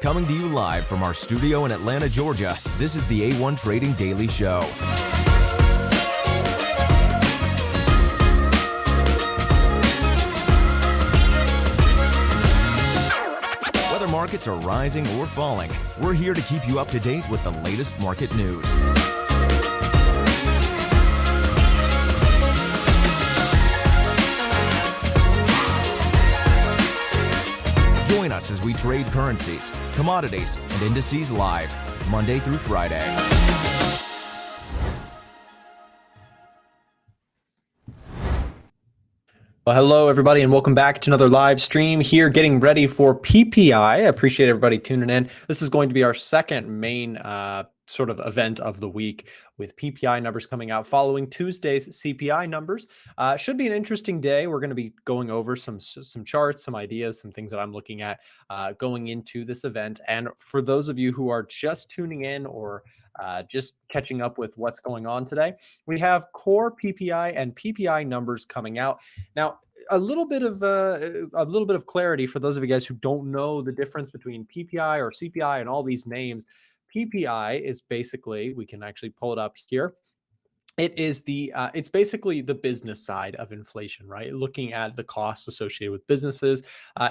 Coming to you live from our studio in Atlanta, Georgia, this is the A1 Trading Daily Show. Whether markets are rising or falling, we're here to keep you up to date with the latest market news. Join us as we trade currencies, commodities, and indices live, Monday through Friday. Well, hello, everybody, and welcome back to another live stream here, getting ready for PPI. I appreciate everybody tuning in. This is going to be our second main sort of event of the week, with PPI numbers coming out following Tuesday's CPI numbers. Should be an interesting day. We're going to be going over some charts, some ideas, some things that I'm looking at going into this event. And for those of you who are just tuning in or just catching up with what's going on today, we have core PPI and PPI numbers coming out now. A little bit of clarity for those of you guys who don't know the difference between PPI or CPI and all these names. PPI is basically, we can actually pull it up here. It is it's basically the business side of inflation, right? Looking at the costs associated with businesses.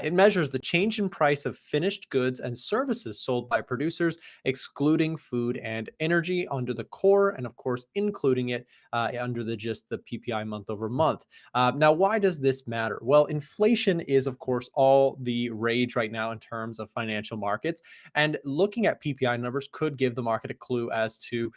It measures the change in price of finished goods and services sold by producers, excluding food and energy under the core, and of course, including it under the PPI month over month. Now, why does this matter? Well, inflation is, of course, all the rage right now in terms of financial markets, and looking at PPI numbers could give the market a clue as to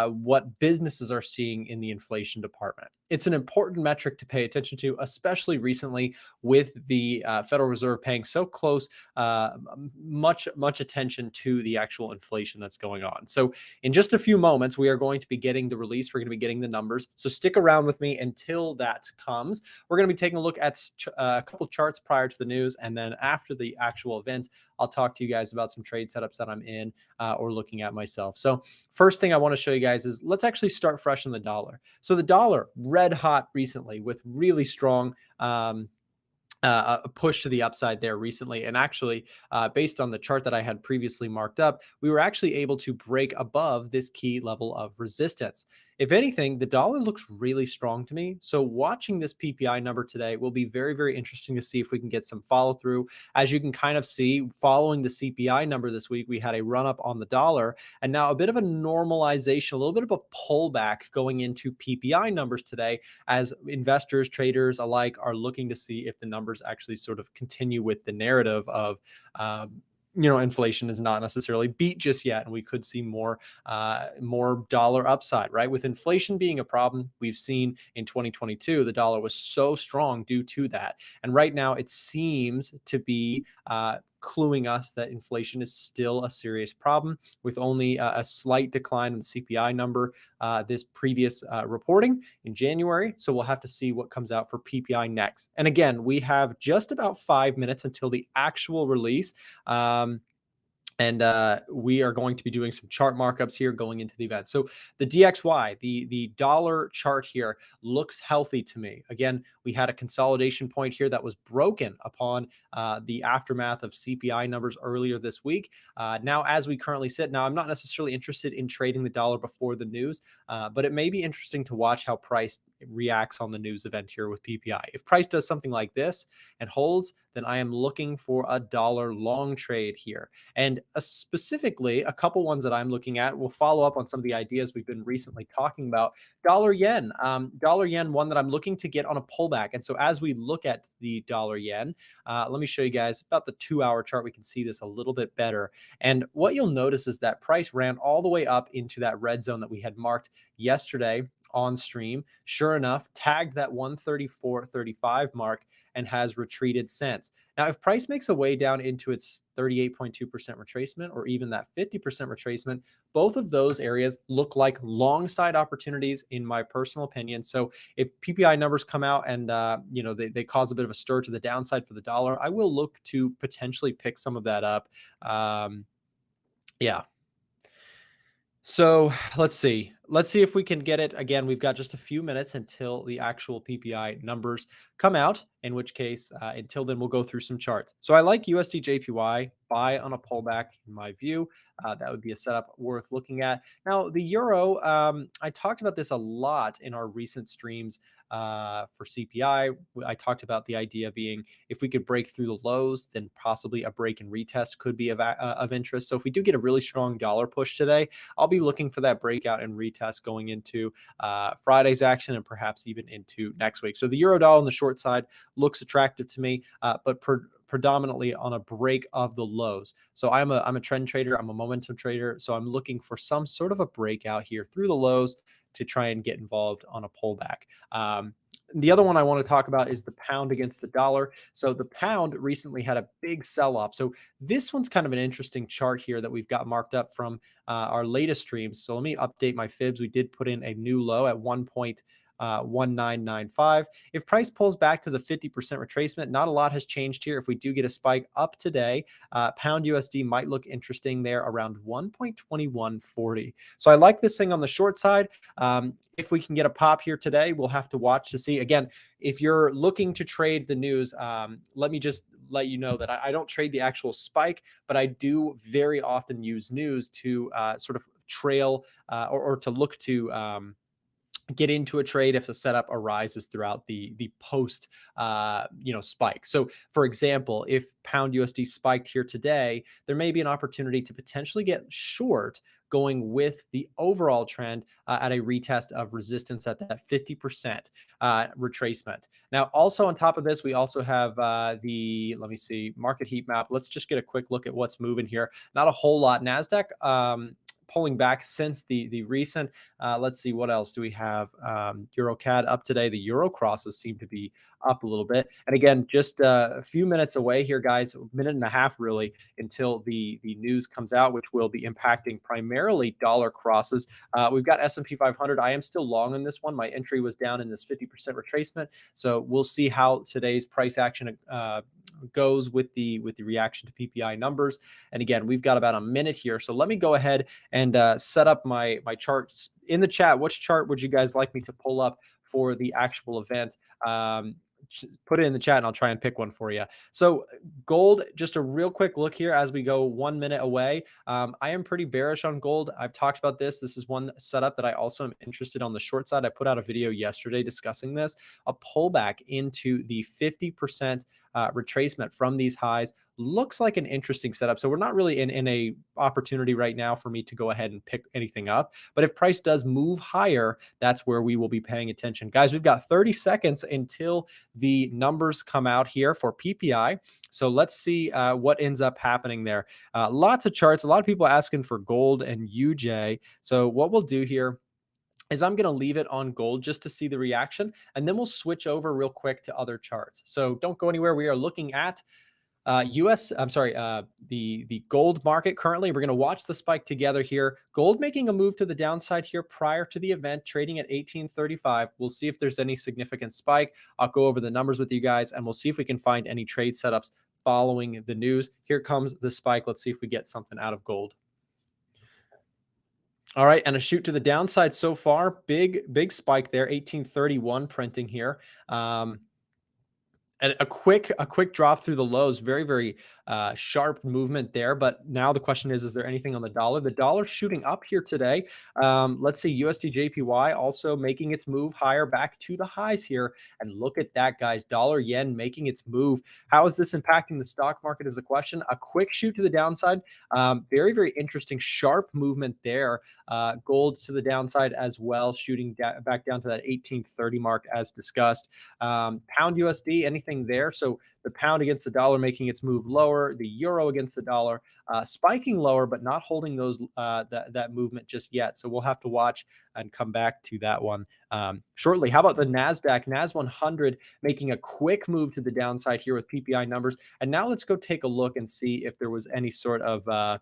what businesses are seeing in the inflation department. It's an important metric to pay attention to, especially recently with the Federal Reserve paying so close, much attention to the actual inflation that's going on. So in just a few moments, we are going to be getting the release. We're going to be getting the numbers. So stick around with me until that comes. We're going to be taking a look at a couple charts prior to the news. And then after the actual event, I'll talk to you guys about some trade setups that I'm in or looking at myself. So first thing I want to show you guys is let's actually start fresh on the dollar. So the dollar, red hot recently with really strong a push to the upside there recently. And actually, based on the chart that I had previously marked up, we were actually able to break above this key level of resistance. If anything, the dollar looks really strong to me. So watching this PPI number today will be very, very interesting to see if we can get some follow through. As you can kind of see, following the CPI number this week, we had a run up on the dollar and now a bit of a normalization, a little bit of a pullback going into PPI numbers today, as investors, traders alike are looking to see if the numbers actually sort of continue with the narrative of, inflation is not necessarily beat just yet, and we could see more dollar upside, right? With inflation being a problem, we've seen in 2022, the dollar was so strong due to that. And right now it seems to be cluing us that inflation is still a serious problem, with only a slight decline in the CPI number this previous reporting in January. So we'll have to see what comes out for PPI next. And again, we have just about 5 minutes until the actual release. And we are going to be doing some chart markups here going into the event. So the DXY, the dollar chart here, looks healthy to me. Again, we had a consolidation point here that was broken upon the aftermath of CPI numbers earlier this week. Now, as we currently sit, now I'm not necessarily interested in trading the dollar before the news, but it may be interesting to watch how price reacts on the news event here with PPI. If price does something like this and holds, then I am looking for a dollar long trade here. And specifically, a couple ones that I'm looking at will follow up on some of the ideas we've been recently talking about. Dollar yen, one that I'm looking to get on a pullback. And so as we look at the dollar yen, let me show you guys about the 2-hour chart. We can see this a little bit better. And what you'll notice is that price ran all the way up into that red zone that we had marked yesterday on stream. Sure enough, tagged that 134.35 mark and has retreated since. Now, if price makes a way down into its 38.2% retracement or even that 50% retracement, both of those areas look like long side opportunities in my personal opinion. So if PPI numbers come out and they cause a bit of a stir to the downside for the dollar, I will look to potentially pick some of that up. Yeah. So let's see. let's see if we can get it. Again, we've got just a few minutes until the actual PPI numbers come out, in which case, until then, we'll go through some charts. So I like USDJPY, buy on a pullback, in my view. That would be a setup worth looking at. Now, the euro, I talked about this a lot in our recent streams for CPI. I talked about the idea being if we could break through the lows, then possibly a break and retest could be of interest. So if we do get a really strong dollar push today, I'll be looking for that breakout and retest going into Friday's action and perhaps even into next week. So the euro dollar on the short side looks attractive to me, but predominantly on a break of the lows. So I'm a trend trader. I'm a momentum trader. So I'm looking for some sort of a breakout here through the lows to try and get involved on a pullback. The other one I want to talk about is the pound against the dollar. So the pound recently had a big sell-off. So this one's kind of an interesting chart here that we've got marked up from our latest streams. So let me update my fibs. We did put in a new low at 1.1995. If price pulls back to the 50% retracement, not a lot has changed here. If we do get a spike up today, pound USD might look interesting there around 1.2140. So I like this thing on the short side. If we can get a pop here today, we'll have to watch to see. Again, if you're looking to trade the news, let me just let you know that I don't trade the actual spike, but I do very often use news to sort of trail or to look to get into a trade if the setup arises throughout the post spike. So for example, if pound USD spiked here today, there may be an opportunity to potentially get short going with the overall trend at a retest of resistance at that 50% retracement. Now, also on top of this, we also have let me see, market heat map. Let's just get a quick look at what's moving here. Not a whole lot. NASDAQ pulling back since the recent. Let's see, what else do we have? EuroCAD up today. The Euro crosses seem to be up a little bit. And again, just a few minutes away here, guys, a minute and a half really until the news comes out, which will be impacting primarily dollar crosses. We've got S&P 500. I am still long on this one. My entry was down in this 50% retracement. So we'll see how today's price action goes with the reaction to PPI numbers. And again, we've got about a minute here. So let me go ahead and set up my charts in the chat. Which chart would you guys like me to pull up for the actual event? Put it in the chat and I'll try and pick one for you. So gold, just a real quick look here as we go 1 minute away. I am pretty bearish on gold. I've talked about this. This is one setup that I also am interested on the short side. I put out a video yesterday discussing this. A pullback into the 50% retracement from these highs looks like an interesting setup. So we're not really in a opportunity right now for me to go ahead and pick anything up. But if price does move higher, that's where we will be paying attention. Guys, we've got 30 seconds until the numbers come out here for PPI. So let's see what ends up happening there. Lots of charts, a lot of people asking for gold and UJ. So what we'll do here is I'm going to leave it on gold just to see the reaction, and then we'll switch over real quick to other charts. So don't go anywhere. We are looking at the gold market currently. We're going to watch the spike together here. Gold making a move to the downside here prior to the event, trading at 1835. We'll see if there's any significant spike. I'll go over the numbers with you guys, and we'll see if we can find any trade setups following the news. Here comes the spike. Let's see if we get something out of gold. All right, and a shoot to the downside so far. Big spike there, 1831 printing here. And a quick drop through the lows. Very sharp movement there. But now the question is there anything on the dollar? The dollar shooting up here today. Let's see, USDJPY also making its move higher back to the highs here. And look at that, guys. Dollar yen making its move. How is this impacting the stock market is a question. A quick shoot to the downside. Very interesting sharp movement there. Gold to the downside as well, shooting back down to that 1830 mark as discussed. Pound USD, anything there? So the pound against the dollar making its move lower, the euro against the dollar spiking lower, but not holding those that movement just yet. So we'll have to watch and come back to that one shortly. How about the NASDAQ? NAS 100 making a quick move to the downside here with PPI numbers. And now let's go take a look and see if there was any sort of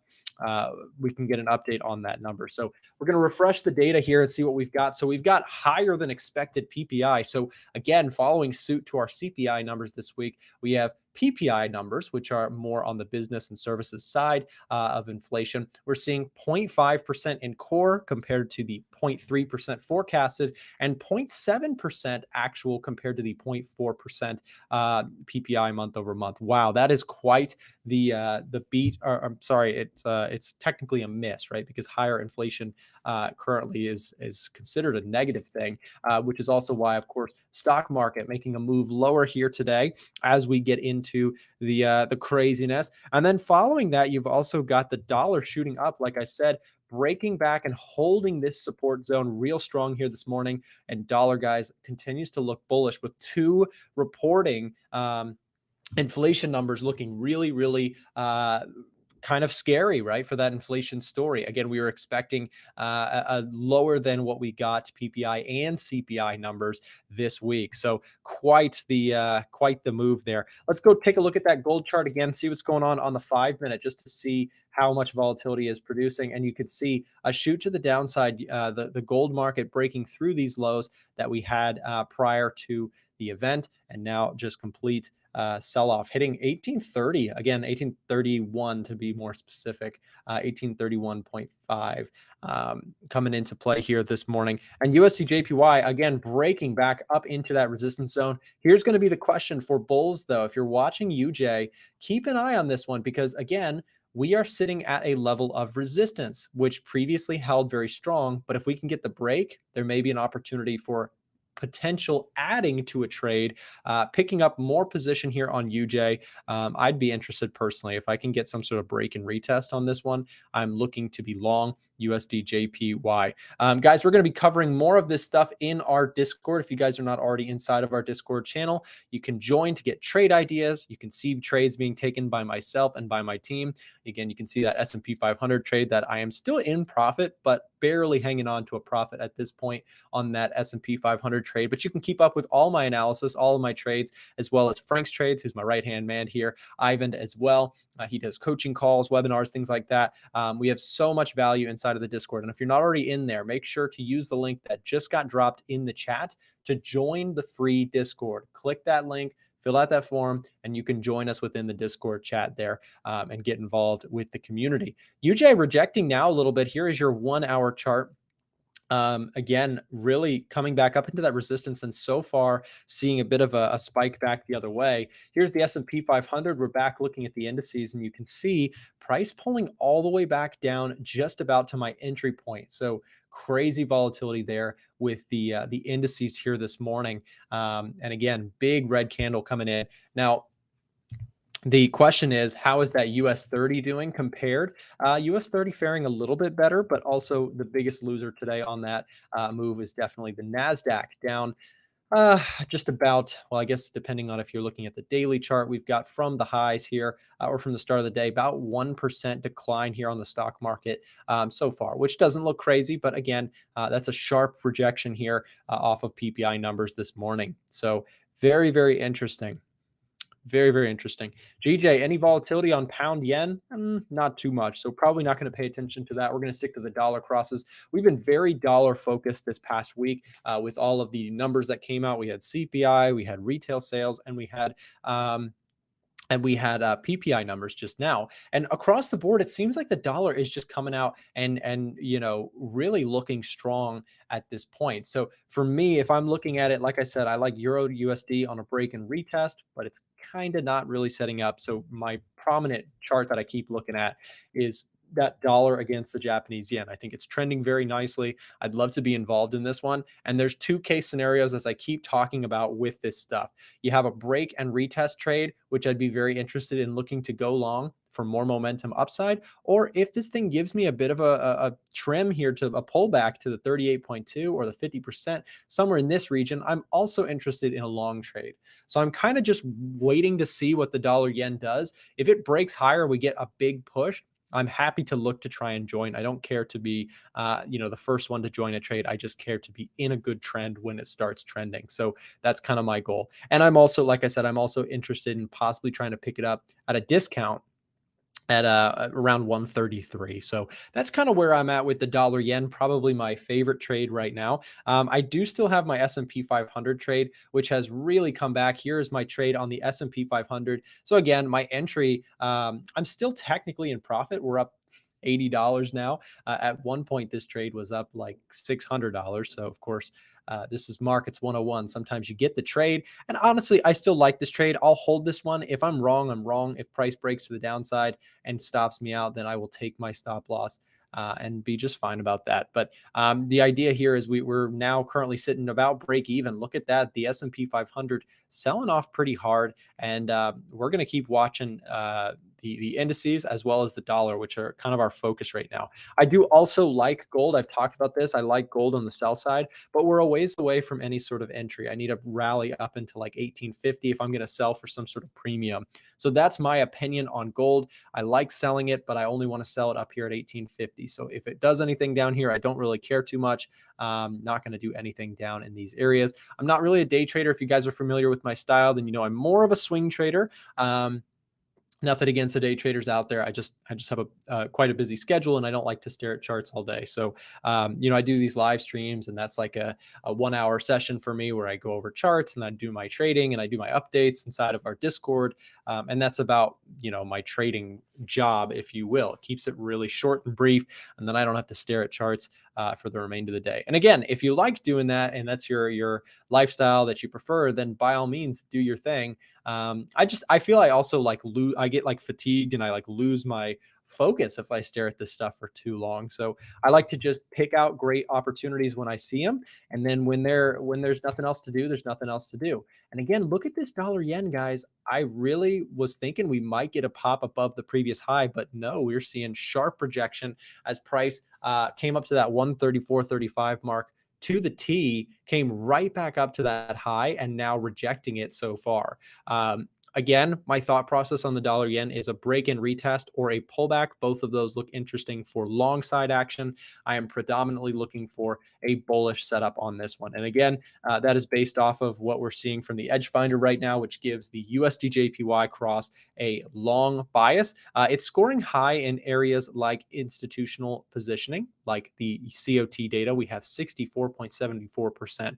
we can get an update on that number. So we're going to refresh the data here and see what we've got. So we've got higher than expected PPI. So again, following suit to our CPI numbers this week, we have PPI numbers, which are more on the business and services side of inflation, we're seeing 0.5% in core compared to the 0.3% forecasted, and 0.7% actual compared to the 0.4% PPI month over month. Wow, that is quite the beat. Or I'm sorry, it's technically a miss, right? Because higher inflation currently is considered a negative thing, which is also why, of course, stock market making a move lower here today as we get into the craziness. And then following that, you've also got the dollar shooting up, like I said, breaking back and holding this support zone real strong here this morning. And dollar, guys, continues to look bullish with two reporting inflation numbers looking really, really kind of scary, right, for that inflation story. Again, we were expecting a lower than what we got PPI and CPI numbers this week. So quite the move there. Let's go take a look at that gold chart again, see what's going on the 5-minute, just to see how much volatility is producing. And you can see a shoot to the downside, the gold market breaking through these lows that we had prior to the event, and now just complete sell-off, hitting 1830 again, 1831 to be more specific, 1831.5 coming into play here this morning. And USDJPY again breaking back up into that resistance zone. Here's going to be the question for bulls, though. If you're watching UJ, keep an eye on this one, because again, we are sitting at a level of resistance, which previously held very strong. But if we can get the break, there may be an opportunity for potential adding to a trade, picking up more position here on UJ. I'd be interested personally if I can get some sort of break and retest on this one. I'm looking to be long USDJPY. Guys, we're going to be covering more of this stuff in our Discord. If you guys are not already inside of our Discord channel, you can join to get trade ideas. You can see trades being taken by myself and by my team. Again, you can see that S&P 500 trade that I am still in profit, but barely hanging on to a profit at this point on that S&P 500 trade. But you can keep up with all my analysis, all of my trades, as well as Frank's trades, who's my right-hand man here, Ivan as well. He does coaching calls, webinars, things like that. We have so much value inside of the Discord. And if you're not already in there, make sure to use the link that just got dropped in the chat to join the free Discord. Click that link, fill out that form, and you can join us within the Discord chat there and get involved with the community. UJ rejecting now a little bit. Here is your 1 hour chart. Again, really coming back up into that resistance, and so far seeing a bit of a spike back the other way. Here's the S&P 500. We're back looking at the indices, and you can see price pulling all the way back down just about to my entry point. So crazy volatility there with the indices here this morning. And again, big red candle coming in. Now, the question is, how is that US 30 doing compared? US 30 faring a little bit better, but also the biggest loser today on that move is definitely the NASDAQ, down just about, well, I guess depending on if you're looking at the daily chart, we've got from the highs here or from the start of the day, about 1% decline here on the stock market so far, which doesn't look crazy. But again, that's a sharp rejection here off of PPI numbers this morning. So very, very interesting. Very, very interesting. GJ, any volatility on pound yen? Not too much. So probably not going to pay attention to that. We're going to stick to the dollar crosses. We've been very dollar focused this past week with all of the numbers that came out. We had CPI, we had retail sales, and we had PPI numbers just now. And across the board, it seems like the dollar is just coming out and really looking strong at this point. So for me, if I'm looking at it, like I said, I like Euro USD on a break and retest, but it's kind of not really setting up. So my prominent chart that I keep looking at is that dollar against the Japanese yen. I think it's trending very nicely. I'd love to be involved in this one. And there's two case scenarios, as I keep talking about with this stuff. You have a break and retest trade, which I'd be very interested in looking to go long for more momentum upside. Or if this thing gives me a bit of a trim here to a pullback to the 38.2 or the 50%, somewhere in this region, I'm also interested in a long trade. So I'm kind of just waiting to see what the dollar yen does. If it breaks higher, we get a big push, I'm happy to look to try and join. I don't care to be, the first one to join a trade. I just care to be in a good trend when it starts trending. So that's kind of my goal. And I'm also, like I said, I'm also interested in possibly trying to pick it up at a discount at around 133. So that's kind of where I'm at with the dollar yen, probably my favorite trade right now. I do still have my S&P 500 trade, which has really come back. Here's my trade on the S&P 500. So again, my entry, I'm still technically in profit. We're up $80 now. At one point, this trade was up like $600. So of course, this is markets 101. Sometimes you get the trade. And honestly, I still like this trade. I'll hold this one. If I'm wrong, I'm wrong. If price breaks to the downside and stops me out, then I will take my stop loss and be just fine about that. But the idea here is we're now currently sitting about break even. Look at that. The S&P 500 selling off pretty hard. And we're going to keep watching the indices as well as the dollar, which are kind of our focus right now. I do also like gold. I've talked about this. I like gold on the sell side, but we're a ways away from any sort of entry. I need a rally up into like 1850 if I'm going to sell for some sort of premium. So that's my opinion on gold. I like selling it, but I only want to sell it up here at 1850. So if it does anything down here, I don't really care too much. Not going to do anything down in these areas. I'm not really a day trader. If you guys are familiar with my style, then you know I'm more of a swing trader. Nothing against the day traders out there. I just have a quite a busy schedule, and I don't like to stare at charts all day. So, I do these live streams, and that's like a 1 hour session for me where I go over charts and I do my trading and I do my updates inside of our Discord. And that's about, my trading job, if you will. It keeps it really short and brief, and then I don't have to stare at charts for the remainder of the day. And again, if you like doing that and that's your lifestyle that you prefer, then by all means do your thing. I feel I also I get like fatigued and I like lose my focus if I stare at this stuff for too long. So I like to just pick out great opportunities when I see them. And then when there's nothing else to do, there's nothing else to do. And again, look at this dollar yen, guys. I really was thinking we might get a pop above the previous high, but no, we're seeing sharp rejection as price came up to that 134.35 mark to the T, came right back up to that high and now rejecting it so far. Again, my thought process on the dollar yen is a break in retest or a pullback. Both of those look interesting for long side action. I am predominantly looking for a bullish setup on this one. And again, that is based off of what we're seeing from the Edge Finder right now, which gives the USDJPY cross a long bias. It's scoring high in areas like institutional positioning, like the COT data. We have 64.74%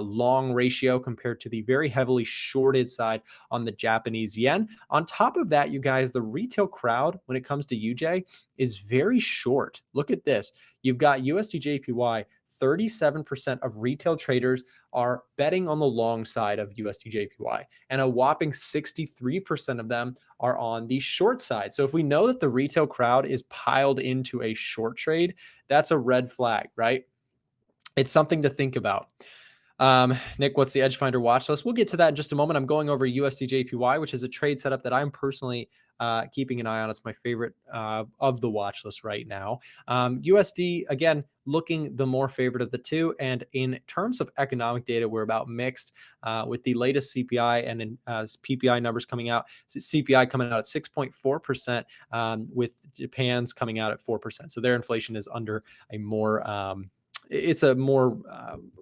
long ratio compared to the very heavily shorted side on the Japanese yen. On top of that, you guys, the retail crowd when it comes to UJ is very short. Look at this. You've got USDJPY. 37% of retail traders are betting on the long side of USDJPY, and a whopping 63% of them are on the short side. So if we know that the retail crowd is piled into a short trade, that's a red flag, right? It's something to think about. Nick, what's the Edge Finder watch list? We'll get to that in just a moment. I'm going over USDJPY, which is a trade setup that I'm personally keeping an eye on. It's my favorite of the watch list right now. USD, again, looking the more favorite of the two. And in terms of economic data, we're about mixed with the latest CPI and PPI numbers coming out. CPI coming out at 6.4%, with Japan's coming out at 4%. So their inflation is under a more it's a more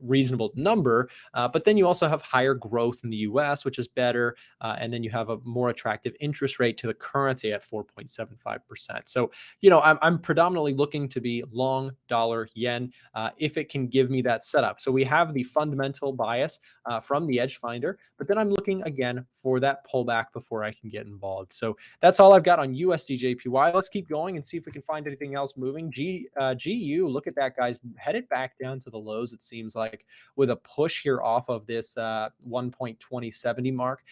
reasonable number, but then you also have higher growth in the US, which is better, and then you have a more attractive interest rate to the currency at 4.75%. So, I'm predominantly looking to be long dollar yen if it can give me that setup. So we have the fundamental bias from the Edge Finder, but then I'm looking again for that pullback before I can get involved. So that's all I've got on USDJPY. Let's keep going and see if we can find anything else moving. GU, look at that, guys, headed back down to the lows, it seems like, with a push here off of this 1.2070 mark.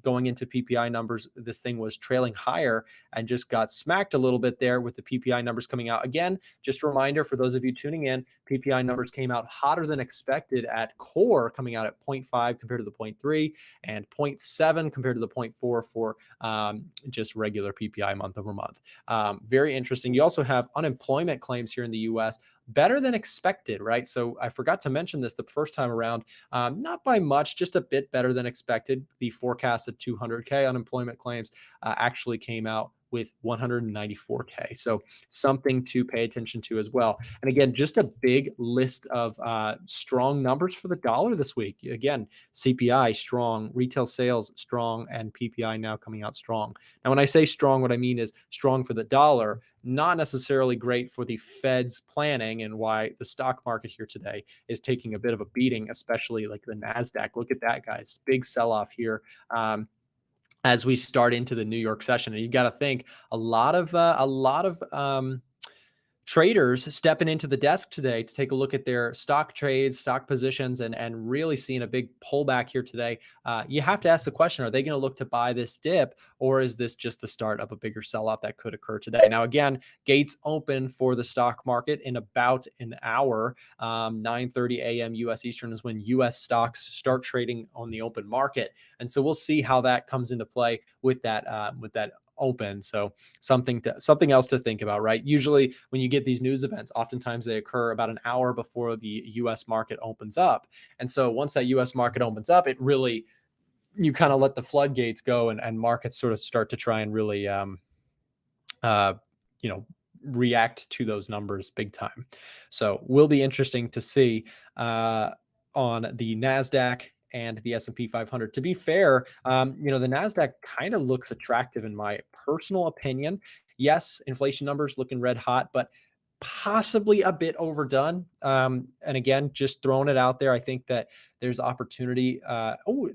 Going into PPI numbers, this thing was trailing higher and just got smacked a little bit there with the PPI numbers coming out. Again, just a reminder for those of you tuning in, PPI numbers came out hotter than expected at core, coming out at 0.5 compared to the 0.3 and 0.7 compared to the 0.4 for just regular PPI month over month. Very interesting. You also have unemployment claims here in the US, better than expected, right? So I forgot to mention this the first time around, not by much, just a bit better than expected. The forecasted 200K unemployment claims actually came out with 194K. So something to pay attention to as well. And again, just a big list of strong numbers for the dollar this week. Again, CPI strong, retail sales strong, and PPI now coming out strong. Now, when I say strong, what I mean is strong for the dollar, not necessarily great for the Fed's planning, and why the stock market here today is taking a bit of a beating, especially like the NASDAQ. Look at that, guys. Big sell-off here. As we start into the New York session, and you got to think a lot of traders stepping into the desk today to take a look at their stock trades, stock positions, and really seeing a big pullback here today. You have to ask the question, are they going to look to buy this dip, or is this just the start of a bigger sell-off that could occur today? Now, again, gates open for the stock market in about an hour. 9:30 a.m. U.S. Eastern is when U.S. stocks start trading on the open market. And so we'll see how that comes into play with that open. So something else to think about, right? Usually when you get these news events, oftentimes they occur about an hour before the US market opens up. And so once that US market opens up, it really, you kind of let the floodgates go, and markets sort of start to try and really, react to those numbers big time. So will be interesting to see on the NASDAQ and the S&P 500. To be fair, the NASDAQ kind of looks attractive in my personal opinion. Yes, inflation numbers looking red hot, but possibly a bit overdone. And again, just throwing it out there, I think that there's opportunity.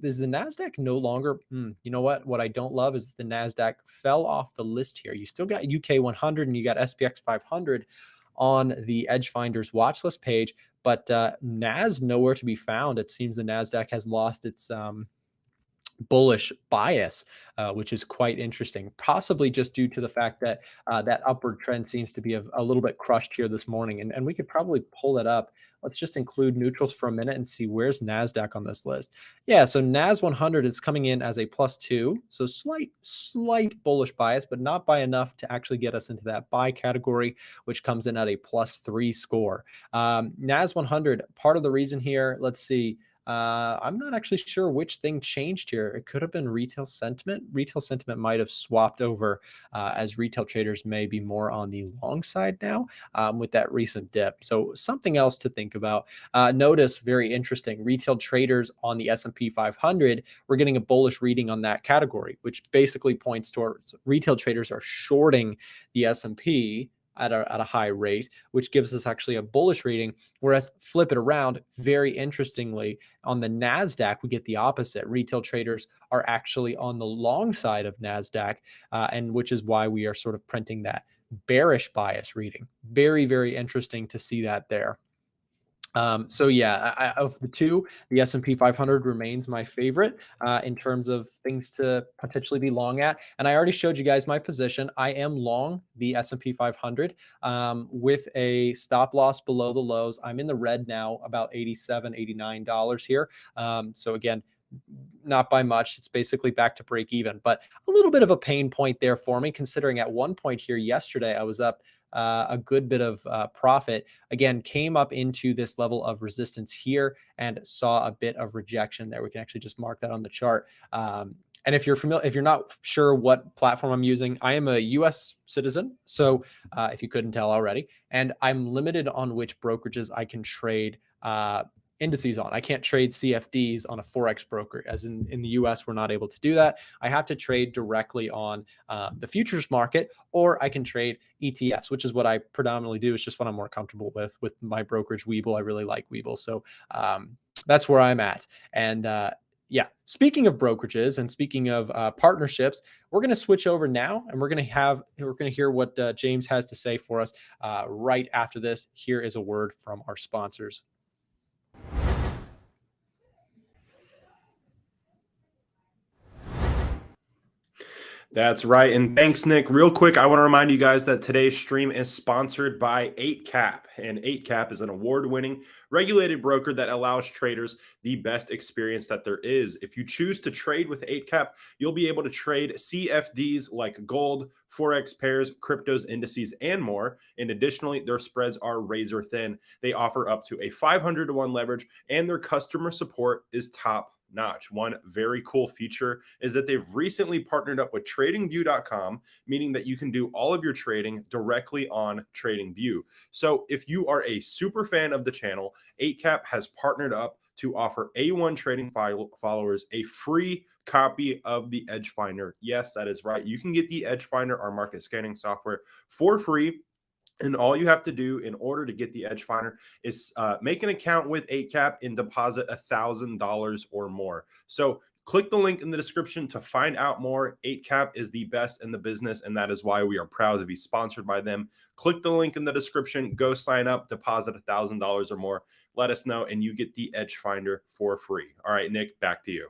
Is the NASDAQ no longer? You know what? What I don't love is that the NASDAQ fell off the list here. You still got UK 100 and you got SPX500 on the Edge Finders watch list page, but NAS nowhere to be found. It seems the NASDAQ has lost its bullish bias, which is quite interesting, possibly just due to the fact that that upward trend seems to be a little bit crushed here this morning. And we could probably pull that up. Let's just include neutrals for a minute and see where's NASDAQ on this list. Yeah, so NAS 100 is coming in as a +2. So slight bullish bias, but not by enough to actually get us into that buy category, which comes in at a +3 score. NAS 100, part of the reason here, let's see, I'm not actually sure which thing changed here. It could have been retail sentiment. Retail sentiment might have swapped over, as retail traders may be more on the long side now with that recent dip. So something else to think about. Notice, very interesting, retail traders on the S&P 500, we're getting a bullish reading on that category, which basically points towards retail traders are shorting the S&P at a high rate, which gives us actually a bullish reading. Whereas flip it around, very interestingly, on the NASDAQ, we get the opposite. Retail traders are actually on the long side of NASDAQ, and which is why we are sort of printing that bearish bias reading. Very, very interesting to see that there. So yeah, of the two, the S&P 500 remains my favorite in terms of things to potentially be long at. And I already showed you guys my position. I am long the S&P 500 with a stop loss below the lows. I'm in the red now, about $87, $89 here. So again, not by much. It's basically back to break even, but a little bit of a pain point there for me, considering at one point here yesterday, I was up a good bit of profit. Again, came up into this level of resistance here and saw a bit of rejection there. We can actually just mark that on the chart. And if you're not sure what platform I'm using, I am a US citizen. So if you couldn't tell already, and I'm limited on which brokerages I can trade indices on. I can't trade CFDs on a Forex broker, as in the US, we're not able to do that. I have to trade directly on the futures market, or I can trade ETFs, which is what I predominantly do. It's just what I'm more comfortable with my brokerage, Webull. I really like Webull. So that's where I'm at. And yeah, speaking of brokerages and speaking of partnerships, we're going to switch over now, and we're going to hear what James has to say for us right after this. Here is a word from our sponsors. That's right. And thanks, Nick. Real quick, I want to remind you guys that today's stream is sponsored by 8Cap. And 8Cap is an award-winning regulated broker that allows traders the best experience that there is. If you choose to trade with 8Cap, you'll be able to trade CFDs like gold, Forex pairs, cryptos, indices, and more. And additionally, their spreads are razor thin. They offer up to a 500-to-1 leverage, and their customer support is top notch. One very cool feature is that they've recently partnered up with TradingView.com, meaning that you can do all of your trading directly on TradingView. So if you are a super fan of the channel, 8cap has partnered up to offer A1 trading followers a free copy of the Edge Finder. Yes, that is right. You can get the Edge Finder, our market scanning software, for free. And all you have to do in order to get the Edge Finder is make an account with 8cap and deposit $1,000 or more. So click the link in the description to find out more. 8cap is the best in the business, and that is why we are proud to be sponsored by them. Click the link in the description, go sign up, deposit $1,000 or more. Let us know, and you get the Edge Finder for free. All right, Nick, back to you.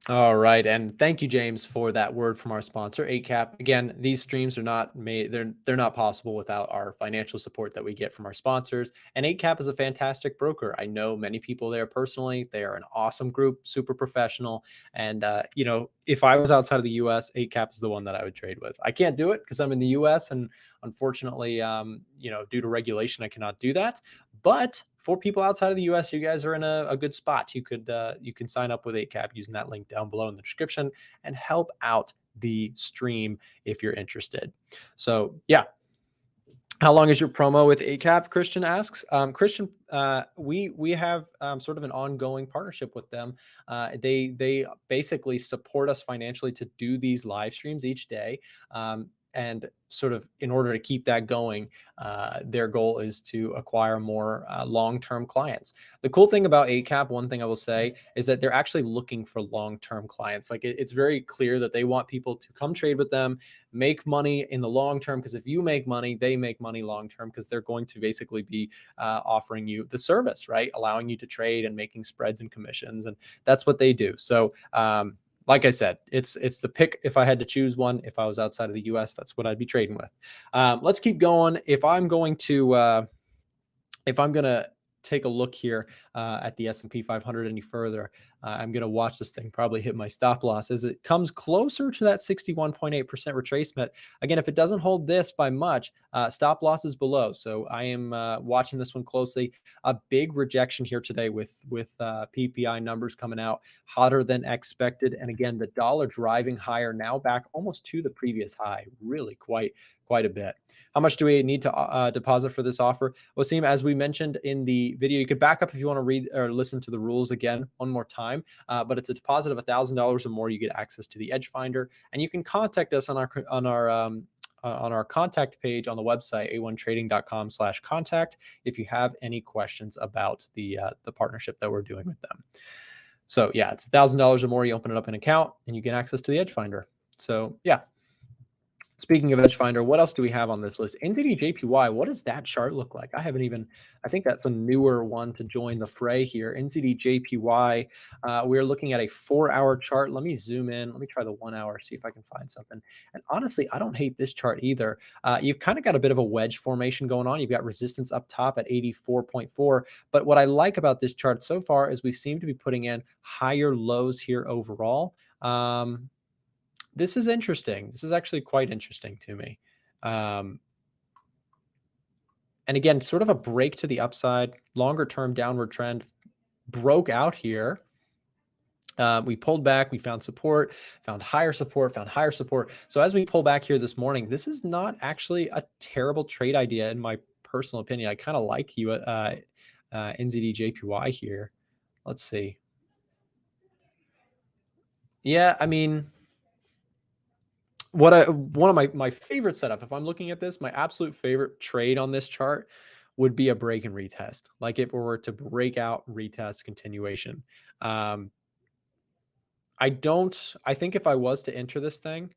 All right, and thank you, James, for that word from our sponsor, 8cap. Again, these streams are not made; they're not possible without our financial support that we get from our sponsors. And 8cap is a fantastic broker. I know many people there personally. They are an awesome group, super professional. And you know, if I was outside of the U.S., 8cap is the one that I would trade with. I can't do it because I'm in the U.S. and unfortunately, you know, due to regulation, I cannot do that. But for people outside of the US, you guys are in a good spot. You can sign up with 8cap using that link down below in the description and help out the stream if you're interested. So yeah. How long is your promo with 8cap? Christian asks. Christian, we have sort of an ongoing partnership with them. They basically support us financially to do these live streams each day. And sort of in order to keep that going, their goal is to acquire more long-term clients. The cool thing about 8cap, one thing I will say, is that they're actually looking for long-term clients. Like it's very clear that they want people to come trade with them, make money in the long term, because if you make money, they make money long term, because they're going to basically be offering you the service, right? Allowing you to trade and making spreads and commissions. And that's what they do. So like I said, it's the pick. If I had to choose one, if I was outside of the US, that's what I'd be trading with. Let's keep going. If I'm going to take a look here at the S&P 500 any further, I'm going to watch this thing probably hit my stop loss as it comes closer to that 61.8% retracement. Again, if it doesn't hold this by much, stop loss is below. So I am watching this one closely. A big rejection here today with PPI numbers coming out hotter than expected. And again, the dollar driving higher, now back almost to the previous high, really quite a bit. How much do we need to deposit for this offer? Wasim, as we mentioned in the video, you could back up if you want to read or listen to the rules again one more time, but it's a deposit of $1,000 or more. You get access to the Edge Finder, and you can contact us on our contact page on the website, a1trading.com/contact, if you have any questions about the partnership that we're doing with them. So yeah, it's $1,000 or more. You open it up an account and you get access to the Edge Finder. So yeah. Speaking of Edge Finder, what else do we have on this list? NZDJPY, what does that chart look like? I think that's a newer one to join the fray here. NZDJPY, we're looking at a 4-hour chart. Let me zoom in. Let me try the 1 hour, see if I can find something. And honestly, I don't hate this chart either. You've kind of got a bit of a wedge formation going on. You've got resistance up top at 84.4. But what I like about this chart so far is we seem to be putting in higher lows here overall. This is interesting. This is actually quite interesting to me. And again, sort of a break to the upside, longer term downward trend broke out here. We pulled back, we found support, found higher support, found higher support. So as we pull back here this morning, this is not actually a terrible trade idea in my personal opinion. I kind of like NZDJPY here. Let's see. Yeah, I mean, one of my favorite setup, if I'm looking at this, my absolute favorite trade on this chart would be a break and retest. Like if it were to break out, retest, continuation. I think if I was to enter this thing,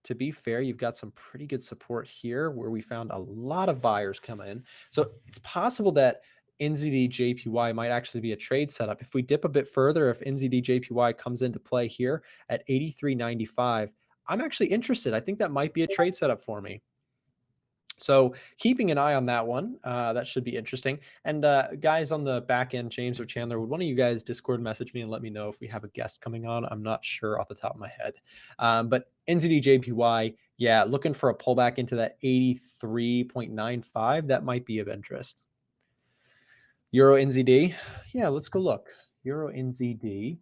to be fair, you've got some pretty good support here where we found a lot of buyers come in. So it's possible that NZDJPY might actually be a trade setup. If we dip a bit further, if NZDJPY comes into play here at 83.95, I'm actually interested. I think that might be a trade setup for me. So keeping an eye on that one, that should be interesting. And guys on the back end, James or Chandler, would one of you guys Discord message me and let me know if we have a guest coming on? I'm not sure off the top of my head. But NZDJPY, yeah, looking for a pullback into that 83.95. That might be of interest. Euro NZD. Yeah, let's go look. Euro NZD.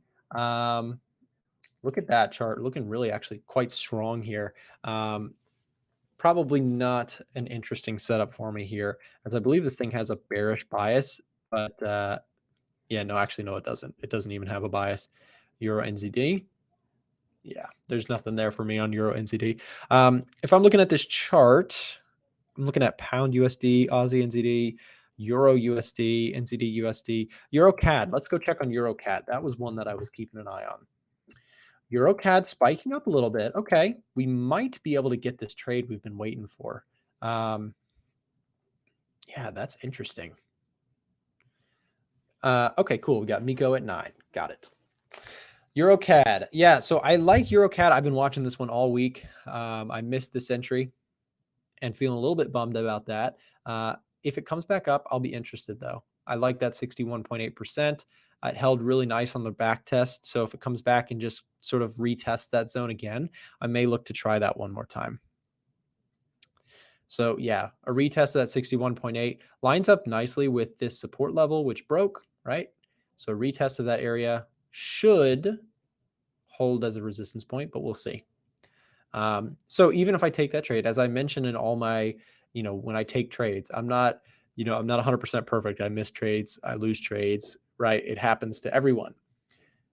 Look at that chart, looking really actually quite strong here. Probably not an interesting setup for me here, as I believe this thing has a bearish bias, but yeah, no, actually, no, it doesn't. It doesn't even have a bias. Euro NZD. Yeah, there's nothing there for me on Euro NZD. If I'm looking at this chart, I'm looking at pound USD, Aussie NZD, Euro USD, NZD USD, Euro CAD. Let's go check on Euro CAD. That was one that I was keeping an eye on. Euro CAD spiking up a little bit. Okay, we might be able to get this trade we've been waiting for. Yeah, that's interesting. Okay, cool. We got Miko at 9. Got it. EuroCAD. Yeah, so I like EuroCAD. I've been watching this one all week. I missed this entry and feeling a little bit bummed about that. If it comes back up, I'll be interested though. I like that 61.8%. It held really nice on the back test. So if it comes back and just sort of retests that zone again, I may look to try that one more time. So yeah, a retest of that 61.8 lines up nicely with this support level, which broke, right? So a retest of that area should hold as a resistance point, but we'll see. So even if I take that trade, as I mentioned in all my, when I take trades, I'm not 100% perfect. I miss trades, I lose trades, right? It happens to everyone.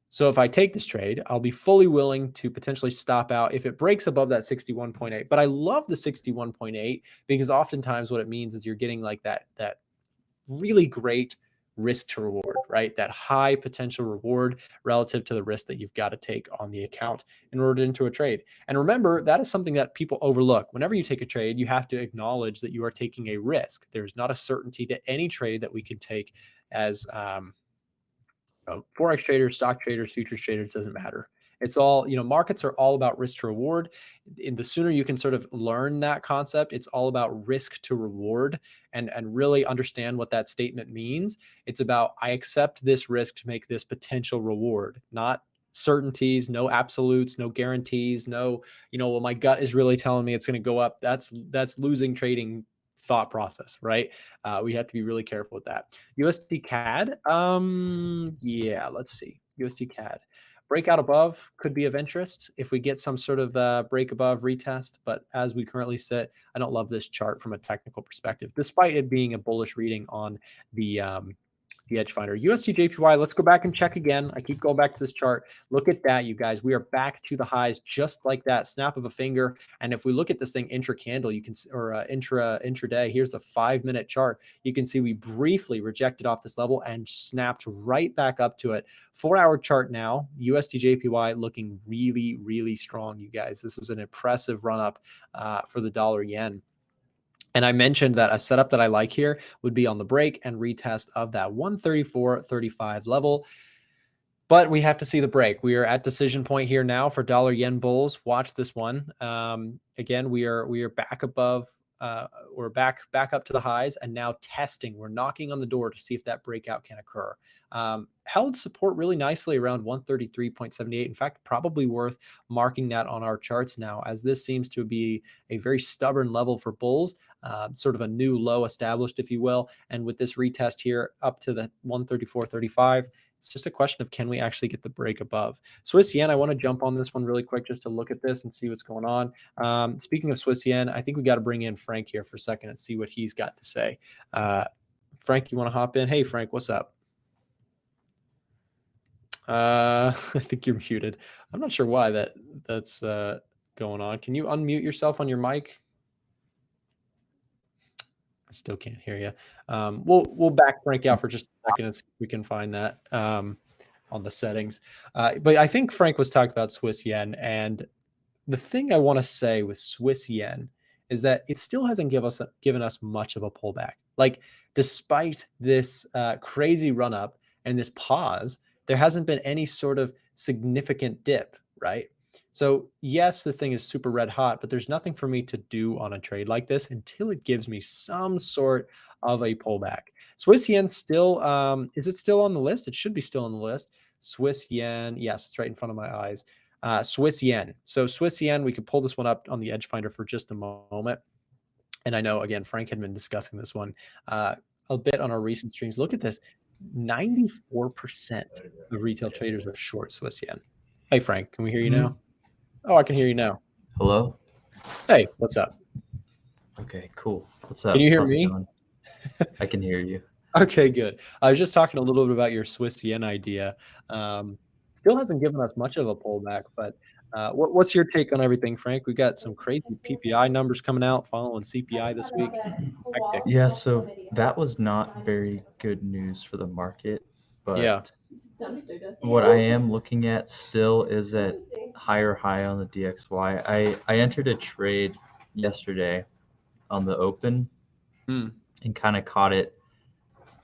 So if I take this trade, I'll be fully willing to potentially stop out if it breaks above that 61.8. But I love the 61.8 because oftentimes what it means is you're getting like that really great risk to reward, right? That high potential reward relative to the risk that you've got to take on the account in order to enter a trade. And remember, that is something that people overlook. Whenever you take a trade, you have to acknowledge that you are taking a risk. There's not a certainty to any trade that we can take as Forex traders, stock traders, futures traders, doesn't matter. It's all, markets are all about risk to reward. And the sooner you can sort of learn that concept, it's all about risk to reward and really understand what that statement means. It's about, I accept this risk to make this potential reward, not certainties, no absolutes, no guarantees, no, well, my gut is really telling me it's going to go up. That's losing trading thought process, right? We have to be really careful with that. USD CAD. Yeah, let's see. USD CAD. Breakout above could be of interest if we get some sort of break above retest. But as we currently sit, I don't love this chart from a technical perspective, despite it being a bullish reading on the edge finder. USDJPY, let's go back and check again. I keep going back to this chart. Look at that, you guys. We are back to the highs just like that, snap of a finger. And if we look at this thing intra-candle, you can, or intraday, here's the 5-minute chart. You can see we briefly rejected off this level and snapped right back up to it. 4-hour chart now, USDJPY looking really, really strong, you guys. This is an impressive run up for the dollar yen. And I mentioned that a setup that I like here would be on the break and retest of that 134.35 level. But we have to see the break. We are at decision point here now for dollar yen bulls. Watch this one. Again, we are back above. We're back up to the highs and now testing. We're knocking on the door to see if that breakout can occur. Held support really nicely around 133.78. In fact, probably worth marking that on our charts now, as this seems to be a very stubborn level for bulls, sort of a new low established, if you will. And with this retest here up to the 134.35, it's just a question of, can we actually get the break above? Swiss yen, I want to jump on this one really quick just to look at this and see what's going on. Speaking of Swiss yen, I think we got to bring in Frank here for a second and see what he's got to say. Frank, you want to hop in? Hey, Frank, what's up? I think you're muted. I'm not sure why that's going on. Can you unmute yourself on your mic? I still can't hear you. We'll back Frank out for just a second and see if we can find that on the settings. But I think Frank was talking about Swiss yen, and the thing I want to say with Swiss yen is that it still hasn't given us much of a pullback. Like, despite this crazy run up and this pause, there hasn't been any sort of significant dip, right? So yes, this thing is super red hot, but there's nothing for me to do on a trade like this until it gives me some sort of a pullback. Swiss yen still, is it still on the list? It should be still on the list. Swiss yen, yes, it's right in front of my eyes. Swiss yen. So Swiss yen, we could pull this one up on the edge finder for just a moment. And I know, again, Frank had been discussing this one. a bit on our recent streams. Look at this. 94% of retail traders are short Swiss yen. Hey, Frank, can we hear you now? Oh, I can hear you now. Hello? Hey, what's up? Okay, cool. What's Can up? you hear How's it me? going? I can hear you. Okay, good. I was just talking a little bit about your Swiss yen idea. Still hasn't given us much of a pullback, but what's your take on everything, Frank? We got some crazy PPI numbers coming out following CPI this week. Hectic. Yeah, so that was not very good news for the market, Yeah. but what I am looking at still is at higher high on the DXY. I entered a trade yesterday on the open Hmm. and kind of caught it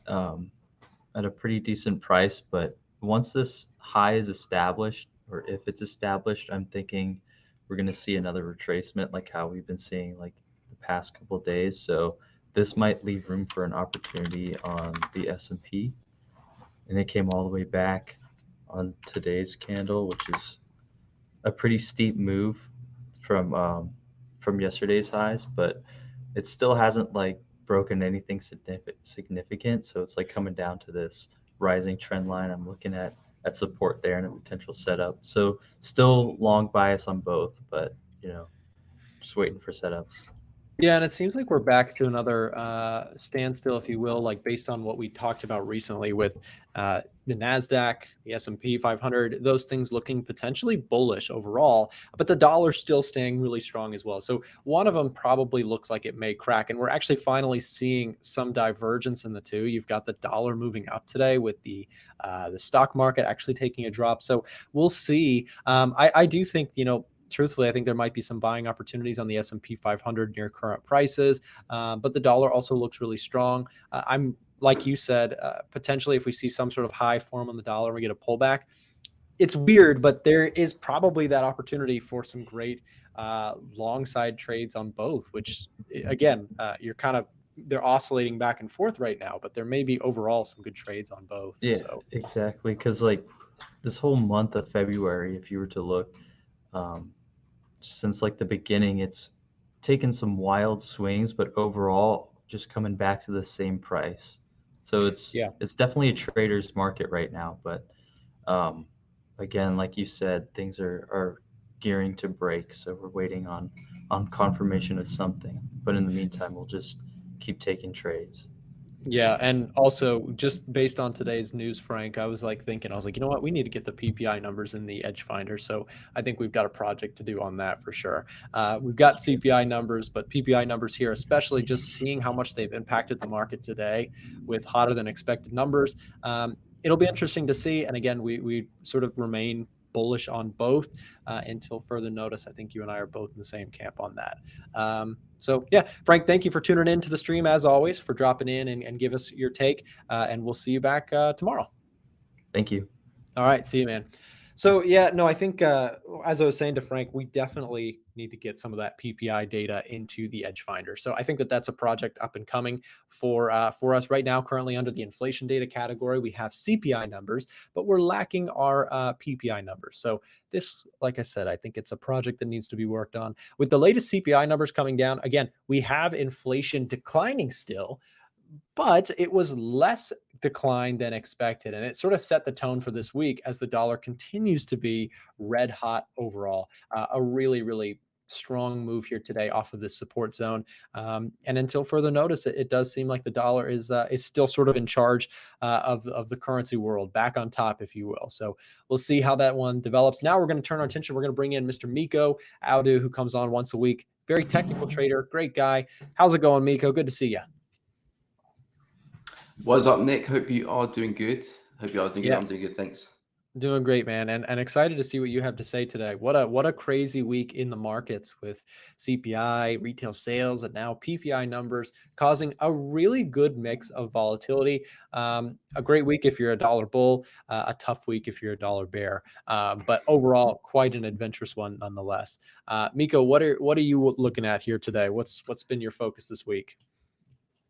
at a pretty decent price, but once this high is established, or if it's established, I'm thinking we're going to see another retracement like how we've been seeing like the past couple of days. So this might leave room for an opportunity on the S&P, and it came all the way back on today's candle, which is a pretty steep move from yesterday's highs, but it still hasn't like broken anything significant. So it's like coming down to this rising trend line. I'm looking at support there and a potential setup. So still long bias on both, but just waiting for setups. Yeah, and it seems like we're back to another standstill, if you will, like based on what we talked about recently with the Nasdaq, the S&P 500, those things looking potentially bullish overall, but the dollar still staying really strong as well. So one of them probably looks like it may crack, and we're actually finally seeing some divergence in the two. You've got the dollar moving up today with the stock market actually taking a drop. So we'll see. I do think, truthfully, I think there might be some buying opportunities on the S&P 500 near current prices, but the dollar also looks really strong. I'm like you said, potentially if we see some sort of high form on the dollar, we get a pullback. It's weird, but there is probably that opportunity for some great long side trades on both, which again, they're oscillating back and forth right now, but there may be overall some good trades on both. Yeah, So exactly. Because like this whole month of February, if you were to look, since like the beginning, it's taken some wild swings, but overall just coming back to the same price. So it's definitely a trader's market right now. But again, like you said, things are gearing to break. So we're waiting on confirmation of something. But in the meantime, we'll just keep taking trades. yeah, and also just based on today's news, Frank, I was like, you know what, we need to get the PPI numbers in the Edge Finder. So I think we've got a project to do on that for sure. We've got CPI numbers, but PPI numbers here, especially just seeing how much they've impacted the market today with hotter than expected numbers. It'll be interesting to see. And again, we sort of remain bullish on both until further notice. I think you and I are both in the same camp on that. So yeah, Frank, thank you for tuning in to the stream as always, for dropping in and give us your take. And we'll see you back tomorrow. Thank you. All right. See you, man. So yeah, no, I think as I was saying to Frank, we definitely need to get some of that PPI data into the Edge Finder. So I think that's a project up and coming for us right now. Currently under the inflation data category, we have CPI numbers, but we're lacking our PPI numbers. So this, like I said, I think it's a project that needs to be worked on. With the latest CPI numbers coming down, again, we have inflation declining still, but it was less decline than expected. And it sort of set the tone for this week as the dollar continues to be red hot overall. A really, really strong move here today off of this support zone. And until further notice, it does seem like the dollar is still sort of in charge of the currency world, back on top, if you will. So we'll see how that one develops. Now we're going to turn our attention. We're going to bring in Mr. Miko Audu, who comes on once a week. Very technical trader, great guy. How's it going, Miko? Good to see you. What's up, Nick? Hope you are doing good. Hope you are doing good. I'm doing good, thanks. Doing great, man, and excited to see what you have to say today. What a crazy week in the markets with CPI, retail sales, and now PPI numbers causing a really good mix of volatility. A great week if you're a dollar bull, a tough week if you're a dollar bear. But overall, quite an adventurous one nonetheless. Miko, what are you looking at here today? What's been your focus this week?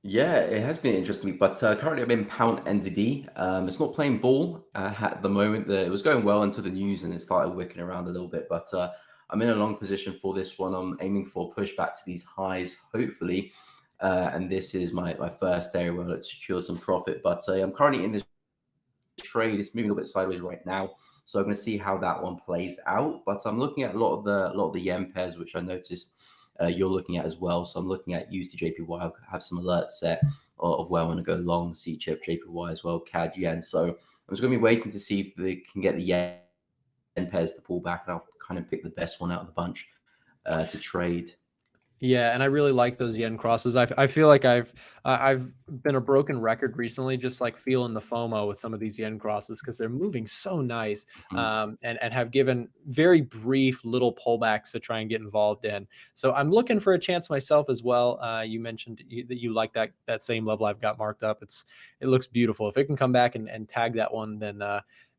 Yeah, it has been an interesting week, but currently I'm in pound NZD. It's not playing ball at the moment. It was going well into the news and it started wicking around a little bit, but I'm in a long position for this one. I'm aiming for a pushback to these highs, hopefully. and this is my first area where let's secure some profit. But I'm currently in this trade. It's moving a little bit sideways right now, so I'm going to see how that one plays out. But I'm looking at a lot of the yen pairs, which I noticed you're looking at as well. So I'm looking at USDJPY. I have some alerts set of where I want to go long, CHF as well, CAD yen. So I'm just going to be waiting to see if they can get the yen pairs to pull back, and I'll kind of pick the best one out of the bunch to trade. Yeah, and I really like those yen crosses. I feel like I've been a broken record recently, just like feeling the FOMO with some of these yen crosses because they're moving so nice, and have given very brief little pullbacks to try and get involved in. So I'm looking for a chance myself as well. You mentioned that you like that same level I've got marked up. It looks beautiful. If it can come back and tag that one, then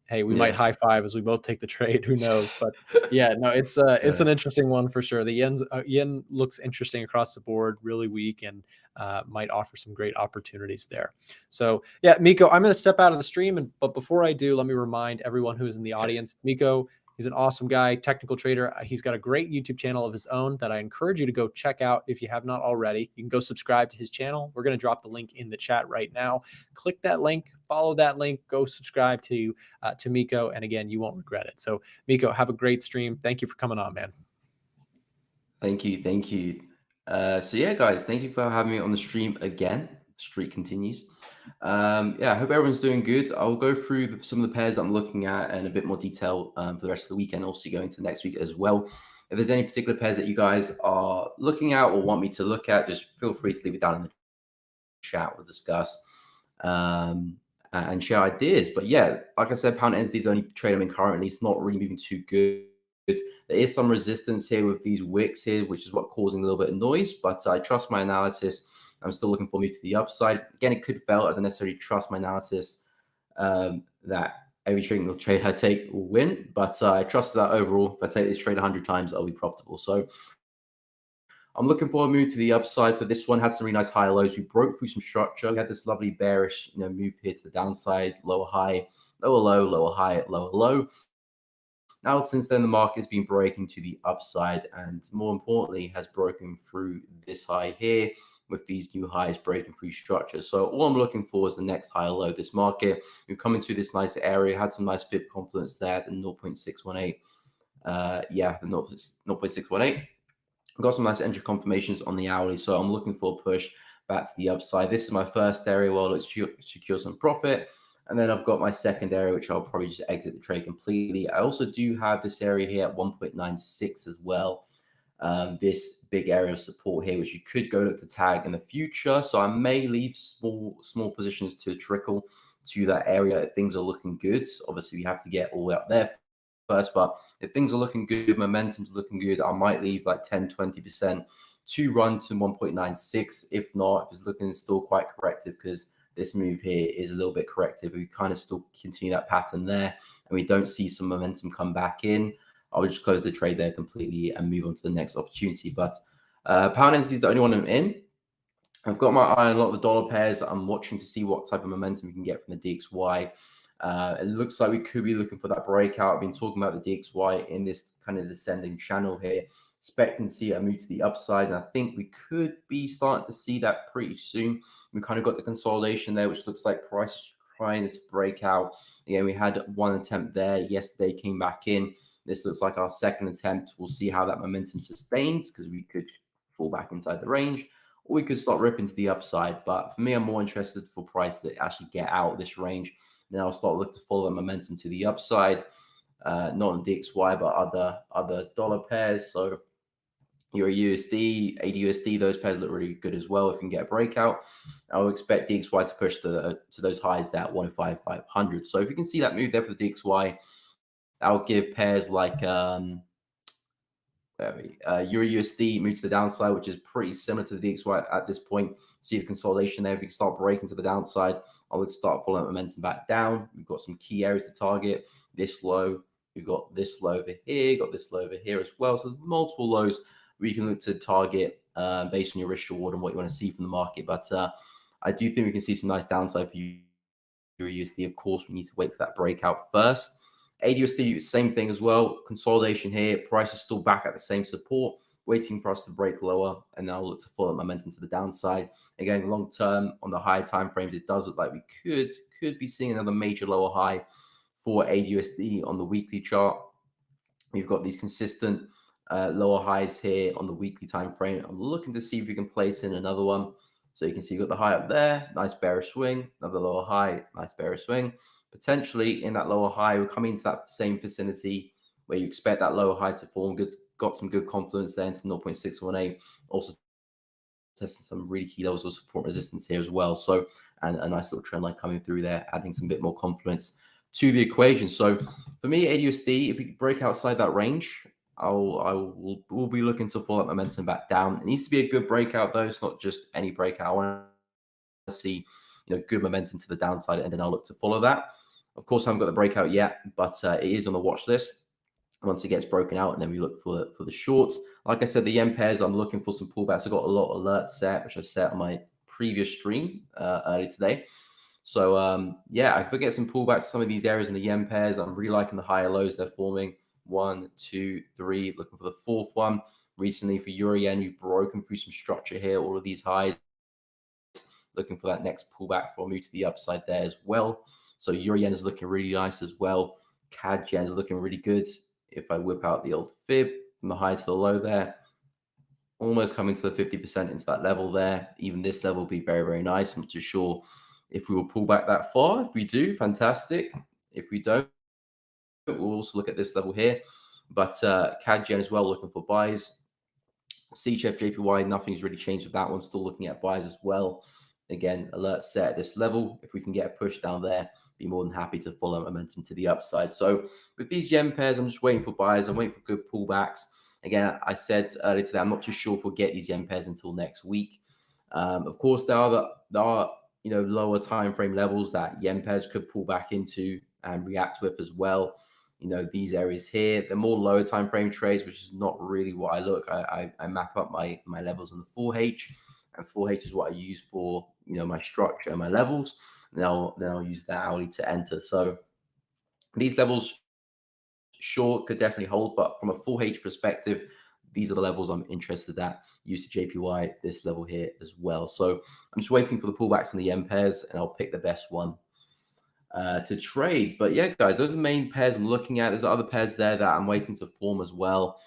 hey, we might high five as we both take the trade. Who knows? But yeah, no, it's an interesting one for sure. The yen looks interesting across the board, really weak, and might offer some great opportunities there. So yeah, Miko, I'm going to step out of the stream, but before I do, let me remind everyone who's in the audience, Miko, he's an awesome guy, technical trader. He's got a great YouTube channel of his own that I encourage you to go check out if you have not already. You can go subscribe to his channel. We're going to drop the link in the chat right now. Click that link, follow that link, go subscribe to Miko, and again, you won't regret it. So Miko, have a great stream. Thank you for coming on, man. Thank you. So yeah, guys, thank you for having me on the stream again. Streak continues. Yeah, I hope everyone's doing good. I'll go through some of the pairs that I'm looking at in a bit more detail for the rest of the weekend, also going to next week as well. If there's any particular pairs that you guys are looking at or want me to look at, just feel free to leave it down in the chat. We'll discuss and share ideas. But yeah, like I said, pound NZD is the only trade I'm in currently. It's not really moving too good. There is some resistance here with these wicks here, which is what causing a little bit of noise, but I trust my analysis. I'm still looking for me to the upside. Again, it could fail. I don't necessarily trust my analysis that every single trade I take will win, but I trust that overall, if I take this trade 100 times, I'll be profitable. So I'm looking for a move to the upside for this one. Had some really nice high lows. We broke through some structure. We had this lovely bearish, move here to the downside, lower high, lower low, lower high, lower low. Now, since then, the market's been breaking to the upside, and more importantly, has broken through this high here with these new highs breaking through structure. So all I'm looking for is the next higher low of this market. We've come into this nice area, had some nice fib confidence there, the 0.618. Yeah, the 0.618. Got some nice entry confirmations on the hourly, so I'm looking for a push back to the upside. This is my first area where let's secure some profit. And then I've got my second area, which I'll probably just exit the trade completely. I also do have this area here at 1.96 as well. This big area of support here, which you could go look to tag in the future. So I may leave small positions to trickle to that area if things are looking good. Obviously, we have to get all the way up there first, but if things are looking good, momentum's looking good, I might leave like 10, 20% to run to 1.96. If not, if it's looking still quite corrective, because this move here is a little bit corrective, we kind of still continue that pattern there, and we don't see some momentum come back in, I'll just close the trade there completely and move on to the next opportunity. But pound NZD is the only one I'm in. I've got my eye on a lot of the dollar pairs. I'm watching to see what type of momentum we can get from the DXY. It looks like we could be looking for that breakout. I've been talking about the DXY in this kind of descending channel here, expecting to see a move to the upside, and I think we could be starting to see that pretty soon. We kind of got the consolidation there, which looks like price trying to break out. Again, we had one attempt there yesterday, came back in. This looks like our second attempt. We'll see how that momentum sustains, because we could fall back inside the range, or we could start ripping to the upside. But for me, I'm more interested for price to actually get out of this range. Then I'll start looking to follow the momentum to the upside, not on DXY, but other dollar pairs. So Euro USD, AUDUSD, those pairs look really good as well if we can get a breakout. I would expect DXY to push to those highs there at 105,500. So if you can see that move there for the DXY, that will give pairs like Euro USD move to the downside, which is pretty similar to the DXY at this point. See the consolidation there. If you can start breaking to the downside, I would start following momentum back down. We've got some key areas to target. This low, we've got this low over here, got this low over here as well. So there's multiple lows where you can look to target based on your risk reward and what you want to see from the market. But I do think we can see some nice downside for Euro USD. Of course, we need to wait for that breakout first. AUDUSD, same thing as well. Consolidation here. Price is still back at the same support. waiting for us to break lower, and now look to follow momentum to the downside. Again, long term on the higher time frames, it does look like we could be seeing another major lower high for AUDUSD on the weekly chart. We've got these consistent lower highs here on the weekly time frame. I'm looking to see if we can place in another one. So you can see you've got the high up there, nice bearish swing, another lower high, nice bearish swing. Potentially in that lower high, we're coming into that same vicinity where you expect that lower high to form. Got some good confidence there into 0.618. Also testing some really key levels of support resistance here as well. So, and a nice little trend line coming through there, adding some bit more confidence to the equation. So for me, AUDUSD, if we break outside that range, we'll be looking to follow that momentum back down. It needs to be a good breakout though. It's not just any breakout. I want to see, good momentum to the downside, and then I'll look to follow that. Of course, I haven't got the breakout yet, but it is on the watch list. Once it gets broken out, and then we look for the shorts. Like I said, the yen pairs, I'm looking for some pullbacks. I got a lot of alerts set, which I set on my previous stream earlier today. So yeah, if I get some pullbacks to some of these areas in the yen pairs, I'm really liking the higher lows they're forming. 1, 2, 3, looking for the fourth one. Recently for euro yen, we've broken through some structure here, all of these highs. Looking for that next pullback for a move to the upside there as well. So euro yen is looking really nice as well. CAD yen is looking really good. If I whip out the old fib from the high to the low there, almost coming to the 50% into that level there. Even this level will be very, very nice. I'm not too sure if we will pull back that far. If we do, fantastic. If we don't, we'll also look at this level here. But CAD yen as well, looking for buys. USDJPY, nothing's really changed with that one. Still looking at buys as well. Again, alert set at this level. If we can get a push down there, be more than happy to follow momentum to the upside. So with these yen pairs, I'm just waiting for buys. I'm waiting for good pullbacks. Again, I said earlier today, I'm not too sure if we'll get these yen pairs until next week. Of course, there are lower time frame levels that yen pairs could pull back into and react with as well. These areas here, they're more lower time frame trades, which is not really what I look. I map up my levels on the 4H, and 4H is what I use for my structure and my levels. Then I'll use the hourly to enter. So these levels short could definitely hold, but from a 4H perspective, these are the levels I'm interested at. USDJPY, this level here as well. So I'm just waiting for the pullbacks in the yen pairs, and I'll pick the best one to trade. But yeah, guys, those are the main pairs I'm looking at. There's other pairs there that I'm waiting to form as well.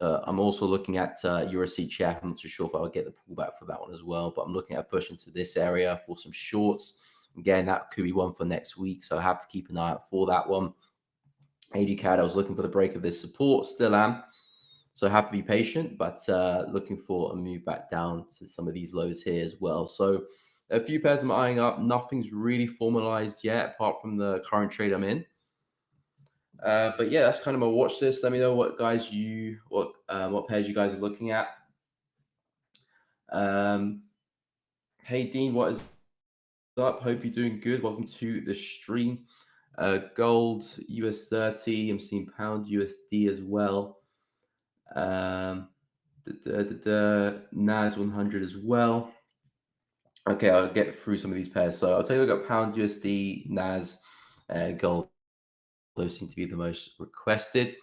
I'm also looking at USDJPY. I'm not too sure if I'll get the pullback for that one as well, but I'm looking at pushing to this area for some shorts. Again, that could be one for next week, so I have to keep an eye out for that one. AUD-CAD, I was looking for the break of this support, still am. So I have to be patient, but looking for a move back down to some of these lows here as well. So a few pairs I'm eyeing up. Nothing's really formalized yet, apart from the current trade I'm in. But yeah, that's kind of my watch list. Let me know what pairs you guys are looking at. Hey Dean, what is up? Hope you're doing good. Welcome to the stream. Gold US 30. I'm seeing pound USD as well. NAS 100 as well. Okay, I'll get through some of these pairs. So I'll take a look at pound USD, NAS, gold. Those seem to be the most requested.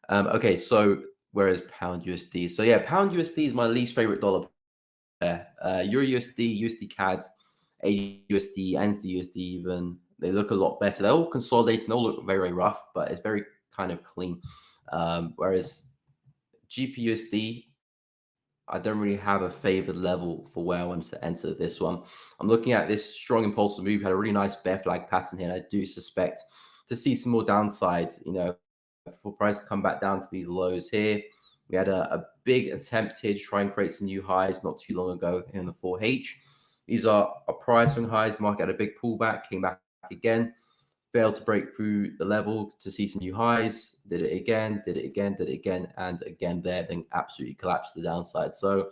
Okay, so where is pound USD? So yeah, pound USD is my least favorite dollar pair. Euro USD, USD CAD, AUDUSD, ANSD USD even. They look a lot better. They're all consolidating. They all look very, very rough, but it's very kind of clean. Whereas GPUSD, I don't really have a favored level for where I want to enter this one. I'm looking at this strong impulsive move. Had a really nice bear flag pattern here, and I do suspect to see some more downside, for price to come back down to these lows here. We had a big attempt here to try and create some new highs not too long ago in the 4H. These are prior swing highs. The market had a big pullback, came back again, failed to break through the level to see some new highs, did it again, and again there, then absolutely collapsed to the downside. So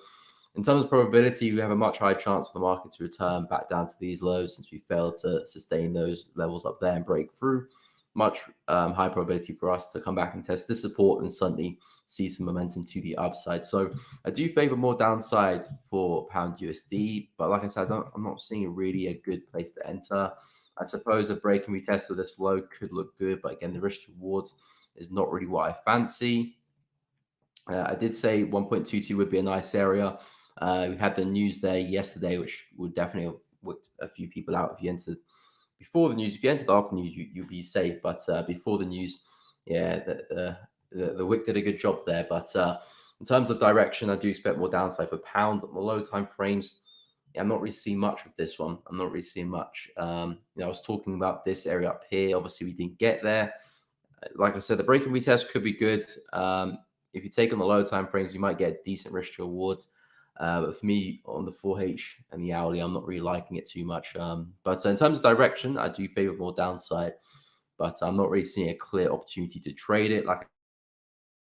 in terms of probability, we have a much higher chance for the market to return back down to these lows since we failed to sustain those levels up there and break through. Much high probability for us to come back and test this support and suddenly see some momentum to the upside. So I do favor more downside for pound USD, but like I said, I'm not seeing really a good place to enter. I suppose a break and retest of this low could look good, but again, the risk reward is not really what I fancy. I did say 1.22 would be a nice area. We had the news there yesterday, which would definitely have whipped a few people out if you entered before the news. If you entered after the news, you'd be safe. But before the news, yeah, the wick did a good job there. But in terms of direction, I do expect more downside for pound on the low time frames. Yeah, I'm not really seeing much with this one. I'm not really seeing much. I was talking about this area up here. Obviously, we didn't get there. Like I said, the break and retest could be good. If you take on the low time frames, you might get decent risk to rewards. But for me, on the 4H and the hourly, I'm not really liking it too much. But in terms of direction, I do favor more downside. But I'm not really seeing a clear opportunity to trade it. Like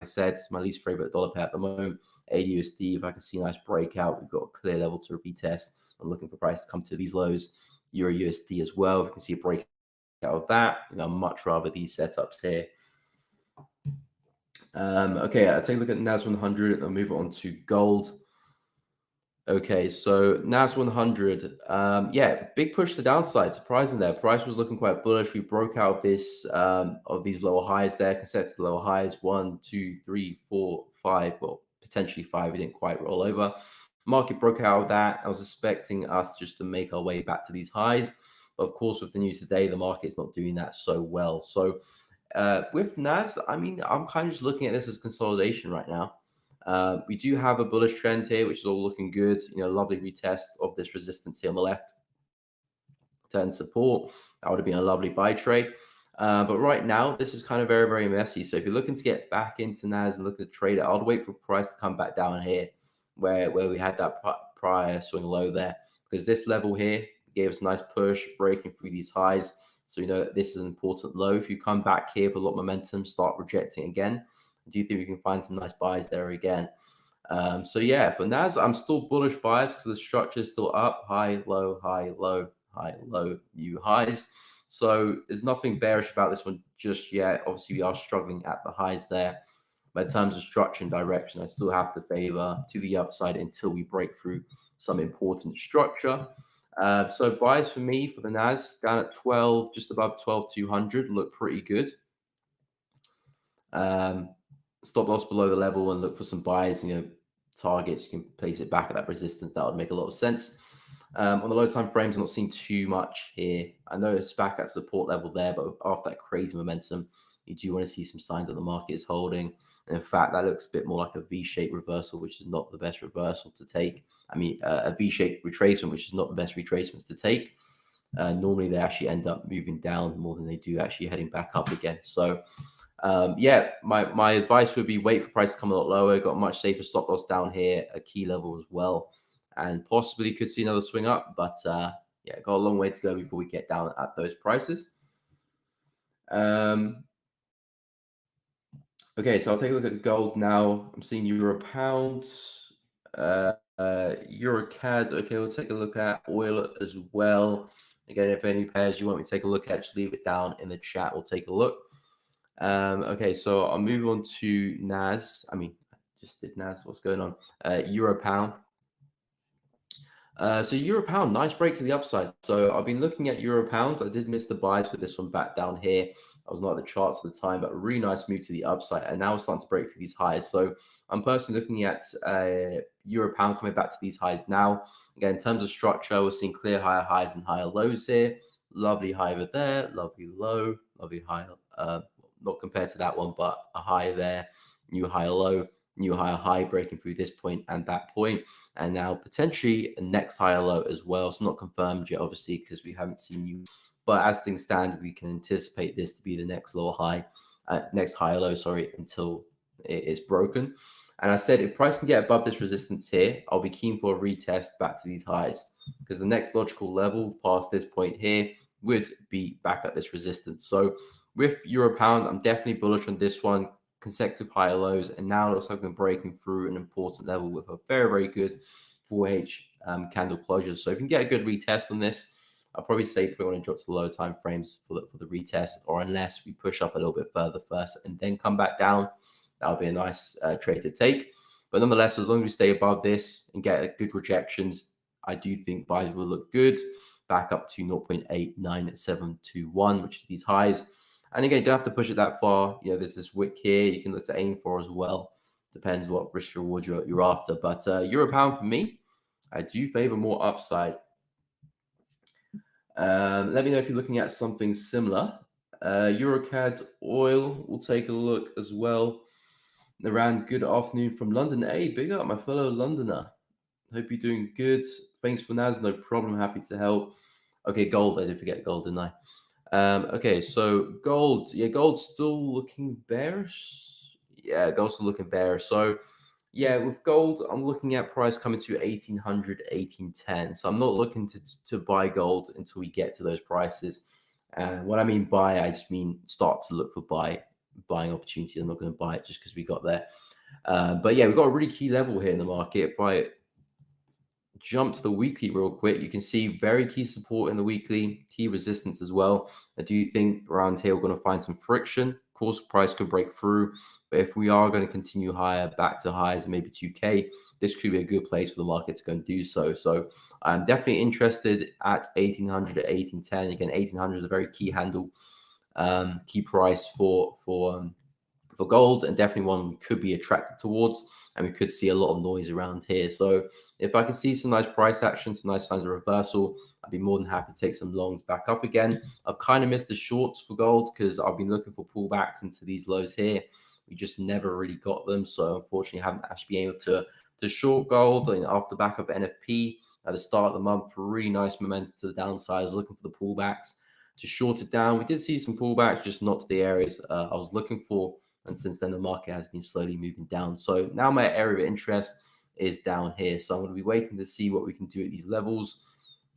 I said, it's my least favorite dollar pair at the moment. AUDUSD, if I can see a nice breakout, we've got a clear level to retest. I'm looking for price to come to these lows. Euro USD as well. If you can see a breakout of that, I'd much rather these setups here. Okay, I'll take a look at NAS 100 and I'll move on to gold. Okay, so NAS 100, yeah, big push to the downside. Surprising there. Price was looking quite bullish. We broke out this of these lower highs there, consecutive lower highs 1, 2, 3, 4, 5. Well, potentially 5. We didn't quite roll over. Market broke out of that. I was expecting us just to make our way back to these highs. But of course, with the news today, the market's not doing that so well. So with NAS, I mean, I'm kind of just looking at this as consolidation right now. We do have a bullish trend here, which is all looking good. Lovely retest of this resistance here on the left. Turn support. That would have been a lovely buy trade. But right now, this is kind of very, very messy. So if you're looking to get back into NAS and look to trade it, I'd wait for price to come back down here where we had that prior swing low there. Because this level here gave us a nice push, breaking through these highs. So that this is an important low. If you come back here with a lot of momentum, start rejecting again, I do think we can find some nice buys there again. So yeah, for NAS, I'm still bullish bias because the structure is still up, high, low, high, low, high, low, new highs. So there's nothing bearish about this one just yet. Obviously, we are struggling at the highs there. But in terms of structure and direction, I still have to favor to the upside until we break through some important structure. So buys for me for the NAS down at 12, just above 12,200 look pretty good. Stop loss below the level and look for some buys, targets. You can place it back at that resistance. That would make a lot of sense. On the low time frames, I'm not seeing too much here. I know it's back at support level there, but after that crazy momentum, you do want to see some signs that the market is holding. And in fact, that looks a bit more like a V-shaped reversal, which is not the best reversal to take. I mean, a V-shaped retracement, which is not the best retracements to take. Normally, they actually end up moving down more than they do actually heading back up again. So, yeah, my advice would be wait for price to come a lot lower. Got a much safer stop loss down here, a key level as well, and possibly could see another swing up. But yeah, got a long way to go before we get down at those prices. Okay, so I'll take a look at gold now. I'm seeing euro pound, euro CAD. Okay, we'll take a look at oil as well. Again, if any pairs you want me to take a look at, just leave it down in the chat. We'll take a look. Okay, so I'll move on to NAS. I mean, just did NAS. What's going on? Euro pound. So euro pound, nice break to the upside. So I've been looking at euro pound. I did miss the buys for this one back down here. I was not at the charts at the time, but a really nice move to the upside. And now we're starting to break through these highs. So I'm personally looking at euro pound coming back to these highs now. Again, in terms of structure, we're seeing clear higher highs and higher lows here. Lovely high over there, lovely low, lovely high. Not compared to that one, but a high there, new higher low, new higher high, breaking through this point and that point, and now potentially a next higher low as well. It's not confirmed yet, obviously, because we haven't seen you. But as things stand, we can anticipate this to be the next lower high, next higher low, sorry, until it is broken. And I said if price can get above this resistance here, I'll be keen for a retest back to these highs, because the next logical level past this point here would be back at this resistance. So with euro pound, I'm definitely bullish on this one. Consecutive higher lows, and now it looks like we're breaking through an important level with a very, very good 4H candle closure. So if you can get a good retest on this, I'll probably say put on a drop to the lower time frames for the retest, or unless we push up a little bit further first and then come back down, that'll be a nice trade to take. But nonetheless, as long as we stay above this and get good rejections, I do think buys will look good. Back up to 0.89721, which is these highs. And again, you don't have to push it that far. There's this wick here you can look to aim for as well. Depends what risk reward you're after. But euro pound for me, I do favor more upside. Let me know if you're looking at something similar. Eurocad oil, we'll take a look as well. Around good afternoon from London. Hey, big up, my fellow Londoner. Hope you're doing good. Thanks for Naz, no problem. Happy to help. Okay, gold. I did forget gold, didn't I? Okay, so gold. Yeah, gold's still looking bearish. Yeah, gold's still looking bearish. So, yeah, with gold, I'm looking at price coming to 1800, 1810. So I'm not looking to buy gold until we get to those prices. And what I mean buy, I just mean start to look for buying opportunity. I'm not going to buy it just because we got there. But yeah, we've got a really key level here in the market. If I jump to the weekly real quick, you can see very key support in the weekly, key resistance as well. I do think around here we're going to find some friction. Of course, price could break through, but if we are going to continue higher, back to highs and maybe 2K, this could be a good place for the market to go and do so. So I'm definitely interested at 1800 at 1810. Again, 1800 is a very key handle, key price for gold, and definitely one we could be attracted towards, and we could see a lot of noise around here. So if I can see some nice price action, some nice signs of reversal, I'd be more than happy to take some longs back up again. I've kind of missed the shorts for gold because I've been looking for pullbacks into these lows here. We just never really got them. So unfortunately, I haven't actually been able to short gold. And after back of NFP at the start of the month, for really nice momentum to the downside. I was looking for the pullbacks to short it down. We did see some pullbacks, just not to the areas I was looking for. And since then, the market has been slowly moving down. So now my area of interest is down here. So I'm going to be waiting to see what we can do at these levels.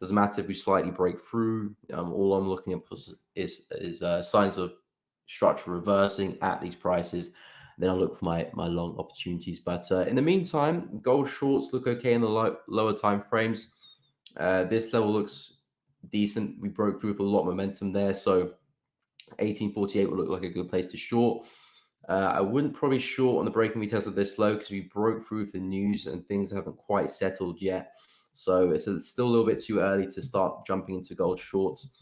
Doesn't matter if we slightly break through. All I'm looking up for is signs of structure reversing at these prices. Then I'll look for my long opportunities. But in the meantime, gold shorts look okay in the lower time frames. This level looks decent. We broke through with a lot of momentum there. So 1848 will look like a good place to short. I wouldn't probably short on the breaking retest of this low because we broke through the news and things haven't quite settled yet. So it's still a little bit too early to start jumping into gold shorts.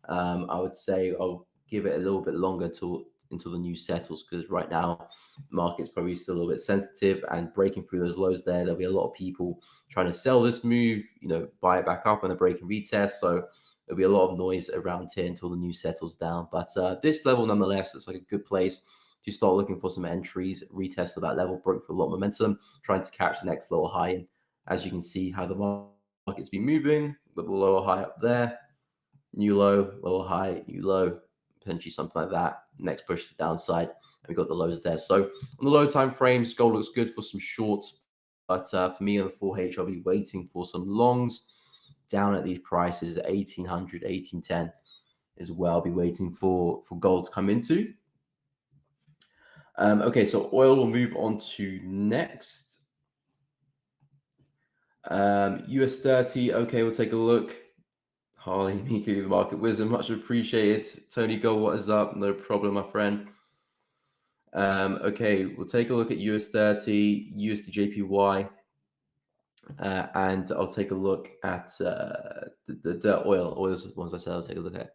I would say I'll give it a little bit longer until the news settles, because right now the market's probably still a little bit sensitive, and breaking through those lows there, there'll be a lot of people trying to sell this move, buy it back up on the break and retest. So there'll be a lot of noise around here until the news settles down. But this level nonetheless is like a good place to start looking for some entries. Retest of that level, broke for a lot of momentum, trying to catch the next lower high. And as you can see how the market's been moving, with the lower high up there, new low, lower high, new low, potentially something like that. Next push to the downside, and we got the lows there. So on the low time frames, gold looks good for some shorts, but for me on the 4H, I'll be waiting for some longs down at these prices at 1800, 1810 as well. I'll be waiting for gold to come into. Okay, so oil will move on to next. US 30. Okay, we'll take a look. Harley, Miku, the market wisdom, much appreciated. Tony Gold, what is up? No problem, my friend. Okay, we'll take a look at US 30, USDJPY, and I'll take a look at the oil. Oil is the ones I said I'll take a look at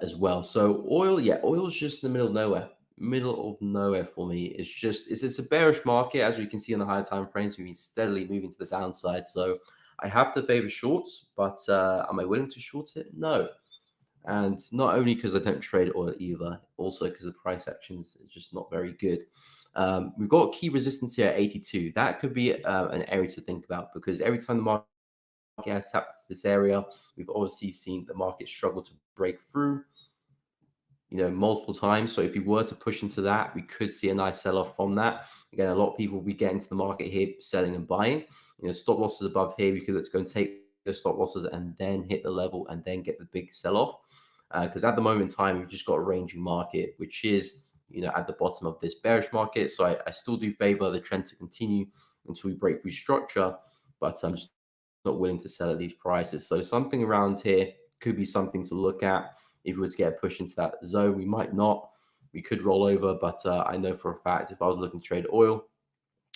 as well. So oil, yeah, oil is just in the middle of nowhere. Middle of nowhere for me. It's a bearish market, as we can see on the higher time frames. We've been steadily moving to the downside. So I have to favor shorts, but am I willing to short it? No. And not only because I don't trade oil either, also because the price action is just not very good. We've got key resistance here at 82. That could be an area to think about, because every time the market has tapped this area, we've obviously seen the market struggle to break through, multiple times. So if we were to push into that, we could see a nice sell-off from that. Again, a lot of people, we get into the market here selling and buying. Stop losses above here, we could let's go and take those stop losses and then hit the level and then get the big sell-off. Because at the moment in time, we've just got a ranging market, which is, at the bottom of this bearish market. So I still do favor the trend to continue until we break through structure, but I'm just not willing to sell at these prices. So something around here could be something to look at. If we were to get a push into that zone, we might not. We could roll over, but I know for a fact if I was looking to trade oil,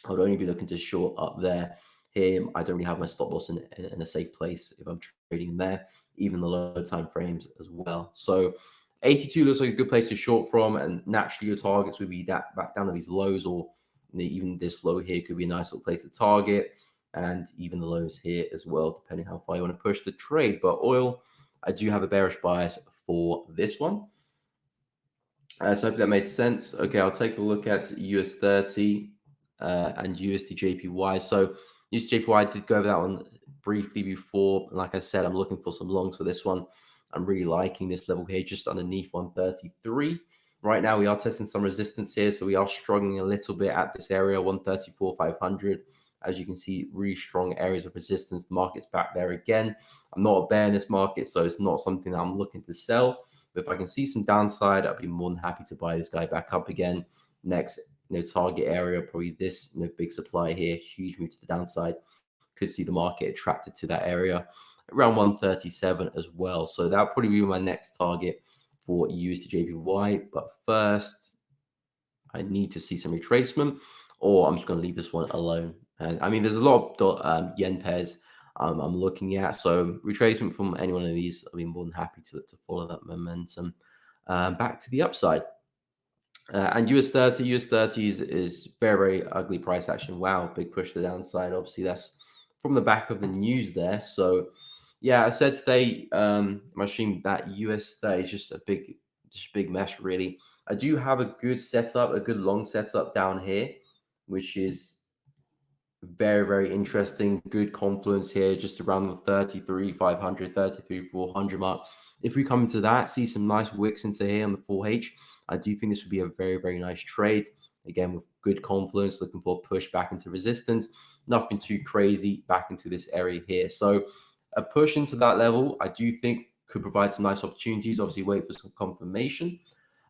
I would only be looking to short up there. Here, I don't really have my stop loss in a safe place if I'm trading in there, even the low time frames as well. So 82 looks like a good place to short from, and naturally your targets would be that back down to these lows or Even this low here could be a nice little place to target, and even the lows here as well, depending how far you want to push the trade. But oil, I do have a bearish bias for this one. So hopefully that made sense. Okay, I'll take a look at US30 and USDJPY. So USDJPY, did go over that one briefly before. Like I said, I'm looking for some longs for this one. I'm really liking this level here, just underneath 133. Right now, we are testing some resistance here, so we are struggling a little bit at this area, 134,500. As you can see, really strong areas of resistance. The market's back there again. I'm not a bear in this market, so it's not something that I'm looking to sell. But if I can see some downside, I'd be more than happy to buy this guy back up again. Next, target area, probably this big supply here, huge move to the downside. Could see the market attracted to that area around 137 as well. So that'll probably be my next target for USDJPY. But first, I need to see some retracement, or I'm just going to leave this one alone. And I mean, there's a lot of yen pairs I'm looking at. So retracement from any one of these, I'll be more than happy to follow that momentum back to the upside. And US30 is very, very ugly price action. Wow, big push to the downside. Obviously, that's from the back of the news there. So yeah, I said today, my stream, that US30 is just a big mess, really. I do have a good setup, a good long setup down here, which is very, very interesting. Good confluence here, just around the 33,500, 33,400 mark. If we come into that, see some nice wicks into here on the 4H, I do think this would be a very, very nice trade. Again, with good confluence, looking for a push back into resistance. Nothing too crazy back into this area here. So a push into that level, I do think could provide some nice opportunities. Obviously, wait for some confirmation.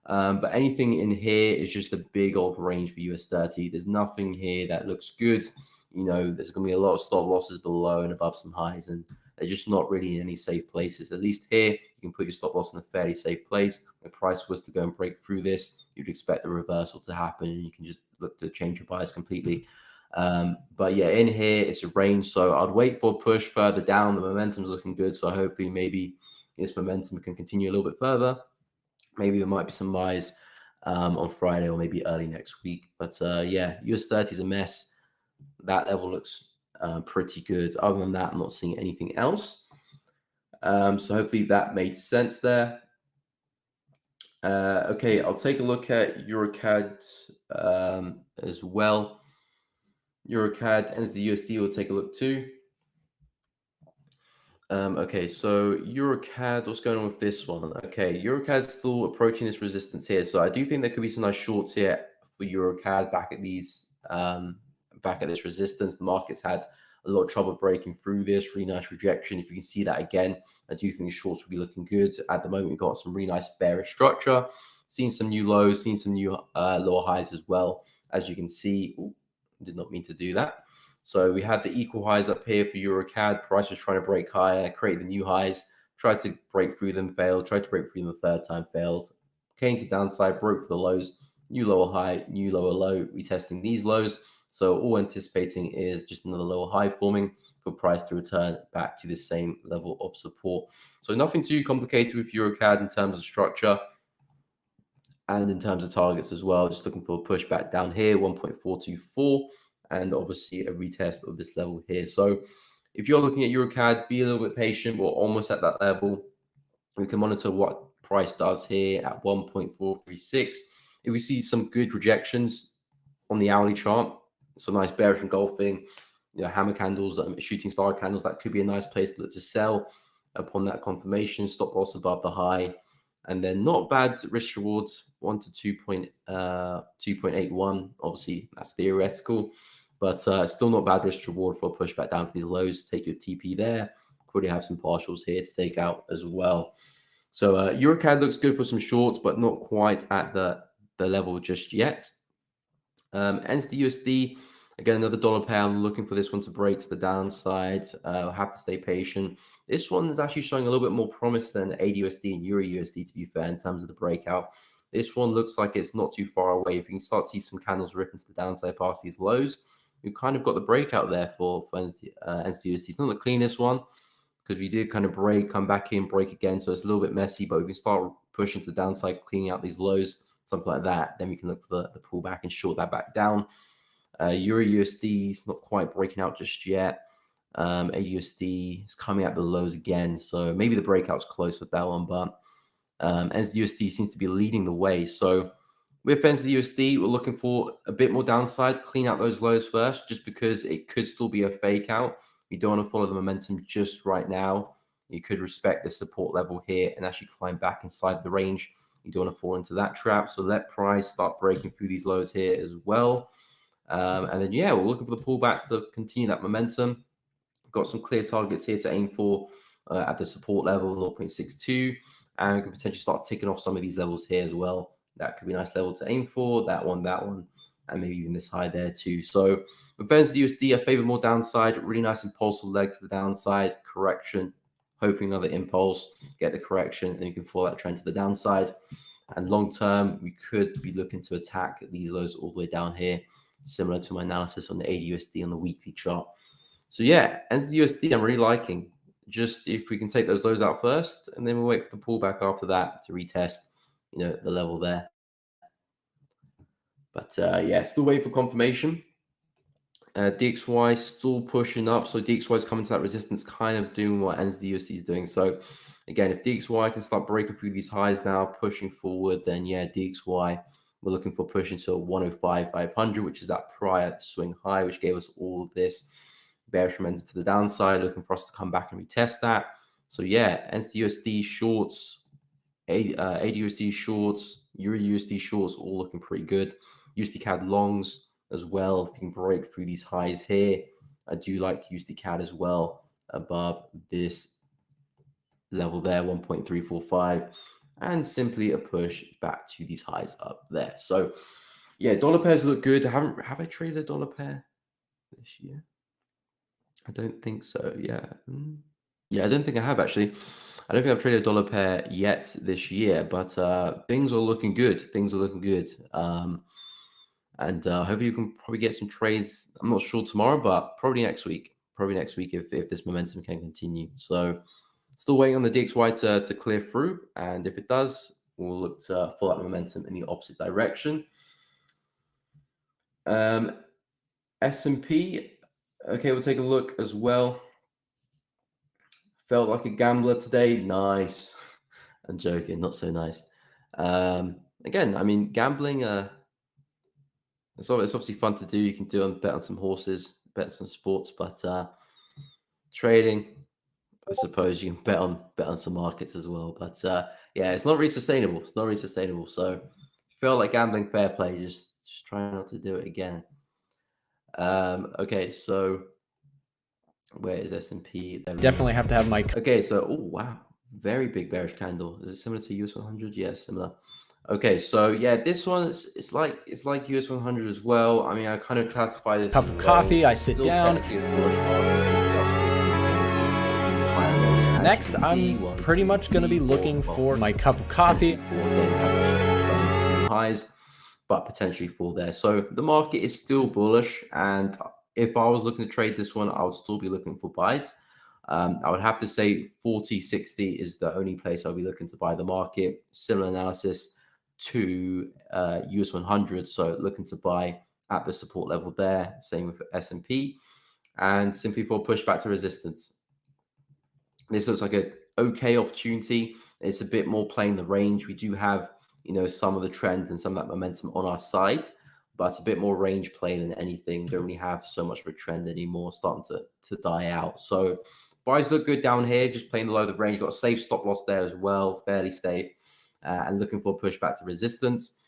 But anything in here is just a big old range for US30. There's nothing here that looks good. There's going to be a lot of stop losses below and above some highs, and they're just not really in any safe places. At least here, you can put your stop loss in a fairly safe place. If the price was to go and break through this, you'd expect the reversal to happen, and you can just look to change your bias completely. But yeah, in here, it's a range. So I'd wait for a push further down. The momentum's looking good. So hopefully maybe this momentum can continue a little bit further. Maybe there might be some buys on Friday or maybe early next week. But yeah, US30 is a mess. That level looks pretty good. Other than that, I'm not seeing anything else. So hopefully that made sense there. Okay, I'll take a look at EuroCAD as well. EuroCAD ends the USD. We'll take a look too. Okay, so EuroCAD, what's going on with this one? Okay, EuroCAD's still approaching this resistance here. So I do think there could be some nice shorts here for EuroCAD back at these back at this resistance. The market's had a lot of trouble breaking through this. Really nice rejection. If you can see that again, I do think the shorts will be looking good. At the moment, we've got some really nice bearish structure. Seen some new lows, seen some new lower highs as well. As you can see, did not mean to do that. So we had the equal highs up here for EuroCAD. Price was trying to break higher, create the new highs, tried to break through them, failed, tried to break through them the third time, failed. Came to downside, broke for the lows, new lower high, new lower low, retesting these lows. So all anticipating is just another lower high forming for price to return back to the same level of support. So nothing too complicated with EuroCAD in terms of structure and in terms of targets as well. Just looking for a pushback down here, 1.424, and obviously a retest of this level here. So if you're looking at EuroCAD, be a little bit patient. We're almost at that level. We can monitor what price does here at 1.436. If we see some good rejections on the hourly chart, some nice bearish engulfing, hammer candles, shooting star candles, that could be a nice place to look to sell upon that confirmation. Stop loss above the high, and then not bad risk rewards, 1 to 2.81. Obviously, that's theoretical, but still not bad risk reward for a pushback down for these lows. Take your TP there. Probably have some partials here to take out as well. So EuroCAD looks good for some shorts, but not quite at the level just yet. Ends the USD. Again, another dollar pair. I'm looking for this one to break to the downside. I'll have to stay patient. This one is actually showing a little bit more promise than AUDUSD and EURUSD, to be fair, in terms of the breakout. This one looks like it's not too far away. If you can start to see some candles rip into the downside past these lows, we've kind of got the breakout there for USD. It's not the cleanest one because we did kind of break, come back in, break again. So it's a little bit messy, but if we start pushing to the downside, cleaning out these lows, something like that, then we can look for the pullback and short that back down. Euro USD is not quite breaking out just yet. AUDUSD is coming at the lows again, so maybe the breakout's close with that one, but USD seems to be leading the way. So with USD, we're looking for a bit more downside, clean out those lows first, just because it could still be a fake out. You don't want to follow the momentum just right now. You could respect the support level here and actually climb back inside the range. You don't want to fall into that trap. So let price start breaking through these lows here as well. And then, yeah, we're looking for the pullbacks to continue that momentum. We've got some clear targets here to aim for at the support level, 0.62. And we can potentially start ticking off some of these levels here as well. That could be a nice level to aim for. That one, and maybe even this high there too. So with USD, I favor more downside. Really nice impulsive leg to the downside, correction. Hoping another impulse, get the correction, and you can follow that trend to the downside. And long term, we could be looking to attack these lows all the way down here, similar to my analysis on the AUDUSD on the weekly chart. So yeah, USD I'm really liking. Just if we can take those lows out first, and then we'll wait for the pullback after that to retest, the level there. But yeah, still waiting for confirmation. DXY still pushing up, so DXY is coming to that resistance, kind of doing what USD is doing. So again, if DXY can start breaking through these highs now, pushing forward, then yeah, DXY, we're looking for pushing to 105,500, which is that prior swing high, which gave us all of this bearish momentum to the downside, looking for us to come back and retest that. So yeah, USD shorts, AUDUSD shorts, Euro USD shorts, all looking pretty good. USD CAD longs as well, if you can break through these highs here. I do like USD CAD as well above this level there, 1.345, and simply a push back to these highs up there. So yeah, dollar pairs look good. Have I traded a dollar pair this year? I don't think so. Yeah. Yeah, I don't think I have actually. I don't think I've traded a dollar pair yet this year, but things are looking good. Things are looking good. And hopefully you can probably get some trades. I'm not sure tomorrow, but probably next week. Probably next week if this momentum can continue. So still waiting on the DXY to clear through. And if it does, we'll look to follow that momentum in the opposite direction. S&P. Okay, we'll take a look as well. Felt like a gambler today. Nice. I'm joking, not so nice. Again, I mean, gambling, it's obviously fun to do. You can bet on some horses, bet on some sports, but trading, I suppose you can bet on some markets as well. But yeah, it's not really sustainable. It's not really sustainable. So if you feel like gambling, fair play. Just try not to do it again. Okay, so where is S&P? Definitely have to have my. Okay, so oh wow, very big bearish candle. Is it similar to US 100? Yeah, similar. Okay, so yeah, this one it's like US 100 as well. I mean, I kind of classify this Cup of coffee. I sit down. Next, I'm pretty much going to be looking for my cup of coffee. Highs, but potentially fall there. So the market is still bullish, and if I was looking to trade this one, I would still be looking for buys. I would have to say 40, 60 is the only place I'll be looking to buy the market. Similar analysis to US 100. So looking to buy at the support level there. Same with S&P. And simply for pushback to resistance. This looks like an okay opportunity. It's a bit more playing the range. We do have, some of the trends and some of that momentum on our side, but it's a bit more range play than anything. Don't really have so much of a trend anymore, starting to die out. So buys look good down here, just playing the low of the range. Got a safe stop loss there as well, fairly safe, and looking for a pushback to resistance.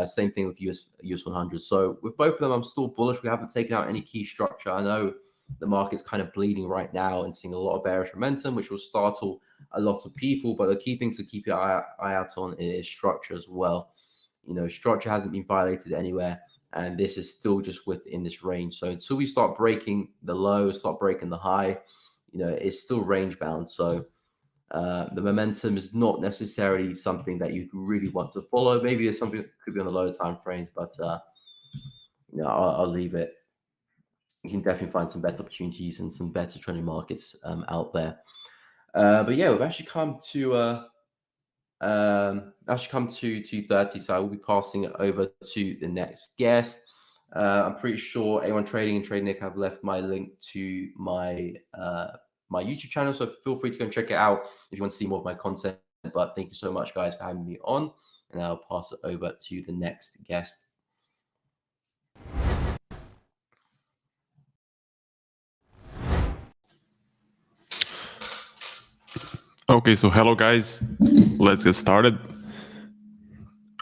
Same thing with US 100. So with both of them, I'm still bullish. We haven't taken out any key structure. I know the market's kind of bleeding right now and seeing a lot of bearish momentum, which will startle a lot of people. But the key thing to keep your eye out on is structure as well. Structure hasn't been violated anywhere, and this is still just within this range. So until we start breaking the low, start breaking the high, it's still range bound. So the momentum is not necessarily something that you really want to follow. Maybe it's something that could be on the lower time frames, but I'll leave it. You can definitely find some better opportunities and some better trading markets out there. But yeah, we've actually come to 2:30, so I will be passing it over to the next guest. I'm pretty sure A1 Trading and Trade Nick have left my link to my my YouTube channel, so feel free to go and check it out if you want to see more of my content. But thank you so much, guys, for having me on, and I'll pass it over to the next guest. Okay, so hello guys, let's get started.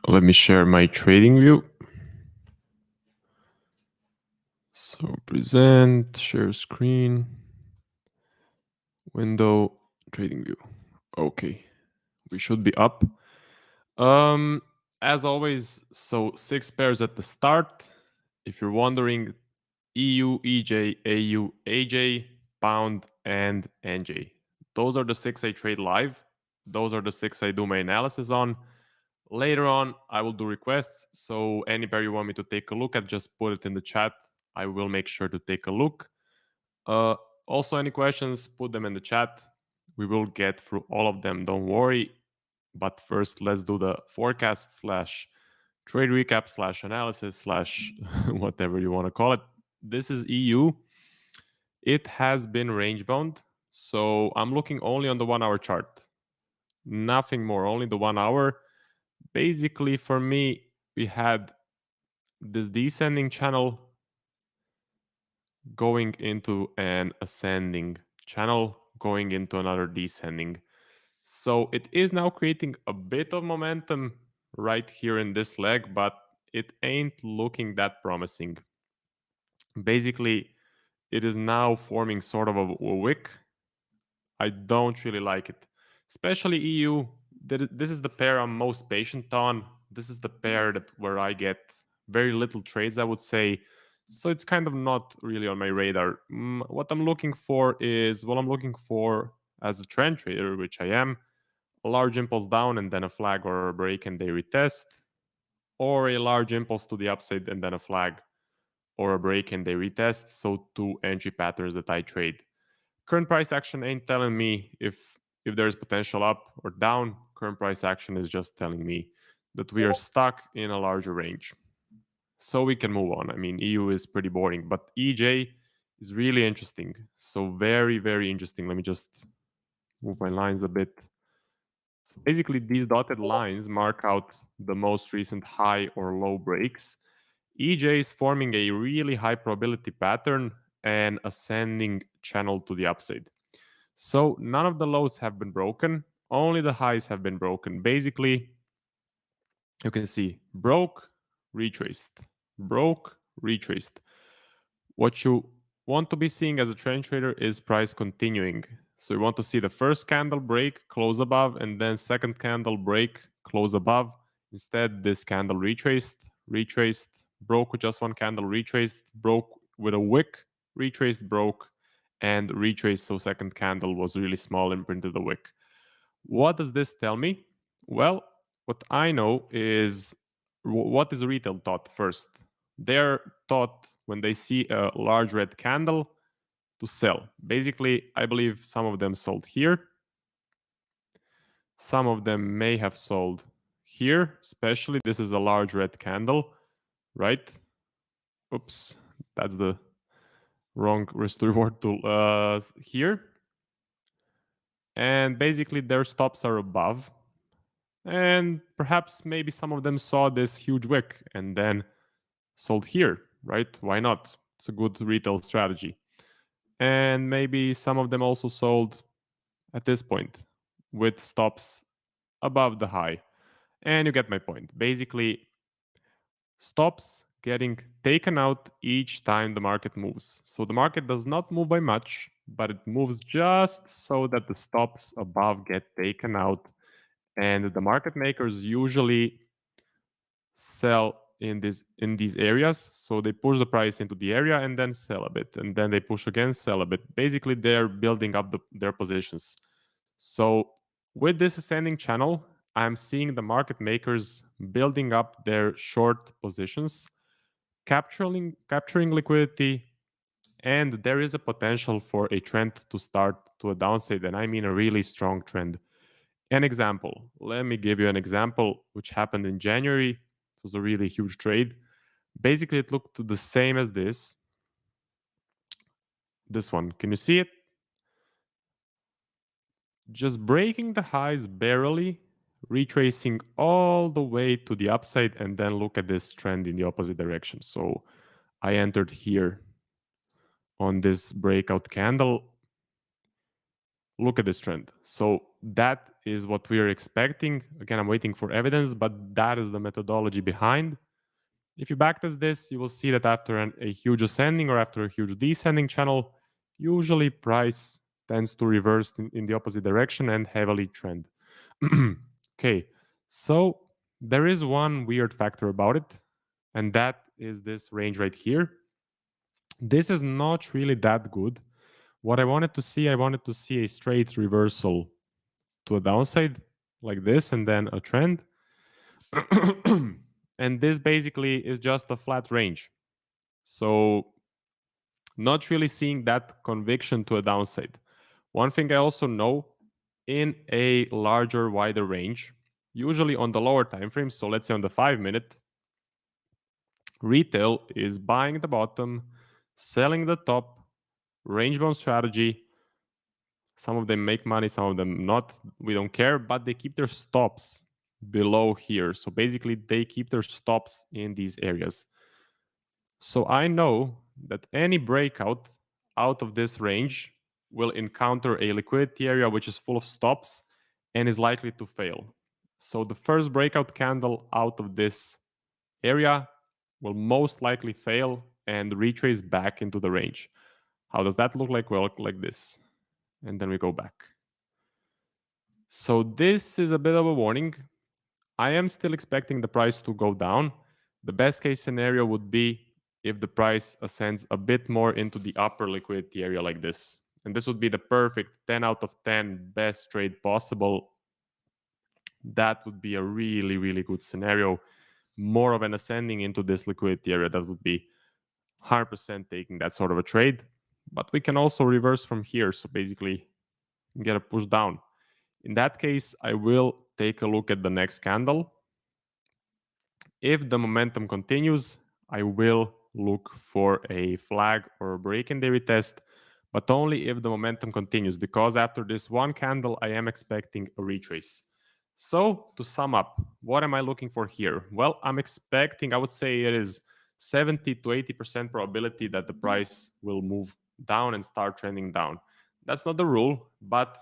Let me share my trading view. So present, share screen, window, trading view. Okay, we should be up. As always, so 6 pairs at the start. If you're wondering, EU, EJ, AU, AJ, pound, and NJ. Those are the 6 I trade live. Those are the 6 I do my analysis on. Later on, I will do requests. So any pair you want me to take a look at, just put it in the chat. I will make sure to take a look. Also, any questions, put them in the chat. We will get through all of them, don't worry. But first, let's do the forecast / trade recap / analysis / whatever you want to call it. This is EU. It has been range bound. So I'm looking only on the 1 hour chart. Nothing more, only the 1 hour. Basically, for me, we had this descending channel going into an ascending channel, going into another descending. So it is now creating a bit of momentum right here in this leg, but it ain't looking that promising. Basically, it is now forming sort of a wick. I don't really like it, especially EU. This is the pair I'm most patient on. This is the pair where I get very little trades, I would say. So it's kind of not really on my radar. What I'm looking for is, what I'm looking for as a trend trader, which I am, a large impulse down and then a flag or a break and they retest, or a large impulse to the upside and then a flag or a break and they retest. So 2 entry patterns that I trade. Current price action ain't telling me if there is potential up or down. Current price action is just telling me that we are stuck in a larger range. So we can move on. I mean, EU is pretty boring, but EJ is really interesting. So very, very interesting. Let me just move my lines a bit. So basically, these dotted lines mark out the most recent high or low breaks. EJ is forming a really high probability pattern and ascending channel to the upside. So none of the lows have been broken. Only the highs have been broken. Basically, you can see broke, retraced, broke, retraced. What you want to be seeing as a trend trader is price continuing. So you want to see the first candle break, close above, and then second candle break, close above. Instead, this candle retraced, retraced, broke with just 1 candle, retraced, broke with a wick, retraced, broke, and retraced. So second candle was really small and printed a wick. What does this tell me? Well, what I know is, what is retail taught first? They're taught when they see a large red candle to sell. Basically, I believe some of them sold here. Some of them may have sold here, especially this is a large red candle, right? Oops, that's the wrong risk reward tool here. And basically their stops are above. And perhaps maybe some of them saw this huge wick and then sold here, right? Why not? It's a good retail strategy. And maybe some of them also sold at this point with stops above the high. And you get my point. Basically, stops getting taken out each time the market moves. So the market does not move by much, but it moves just so that the stops above get taken out. And the market makers usually sell in these areas. So they push the price into the area and then sell a bit. And then they push again, sell a bit. Basically, they're building up their positions. So with this ascending channel, I'm seeing the market makers building up their short positions, capturing liquidity, and there is a potential for a trend to start to a downside, and I mean a really strong trend. An example, let me give you an example which happened in January. It was a really huge trade. Basically, it looked the same as this. This one, can you see it? Just breaking the highs barely, retracing all the way to the upside, and then look at this trend in the opposite direction. So I entered here on this breakout candle. Look at this trend. So that is what we are expecting. Again, I'm waiting for evidence, but that is the methodology behind. If you backtest this, you will see that after a huge ascending or after a huge descending channel, usually price tends to reverse in the opposite direction and heavily trend. Okay, so there is one weird factor about it, and that is this range right here. This is not really that good. What I wanted to see a straight reversal to a downside like this and then a trend. And this basically is just a flat range. So not really seeing that conviction to a downside. One thing I also know, in a larger, wider range, usually on the lower time frames, so let's say on the 5-minute, retail is buying the bottom, selling the top, range bound strategy. Some of them make money, some of them not. We don't care, but they keep their stops below here. So basically, they keep their stops in these areas. So I know that any breakout out of this range will encounter a liquidity area which is full of stops and is likely to fail. So the first breakout candle out of this area will most likely fail and retrace back into the range. How does that look like? Well, like this. And then we go back. So this is a bit of a warning. I am still expecting the price to go down. The best case scenario would be if the price ascends a bit more into the upper liquidity area like this. And this would be the perfect 10 out of 10 best trade possible. That would be a really, really good scenario. More of an ascending into this liquidity area. That would be 100% taking that sort of a trade. But we can also reverse from here. So basically get a push down. In that case, I will take a look at the next candle. If the momentum continues, I will look for a flag or a break and day retest, but only if the momentum continues, because after this one candle, I am expecting a retrace. So to sum up, what am I looking for here? Well, I'm expecting, I would say it is 70 to 80% probability that the price will move down and start trending down. That's not the rule, but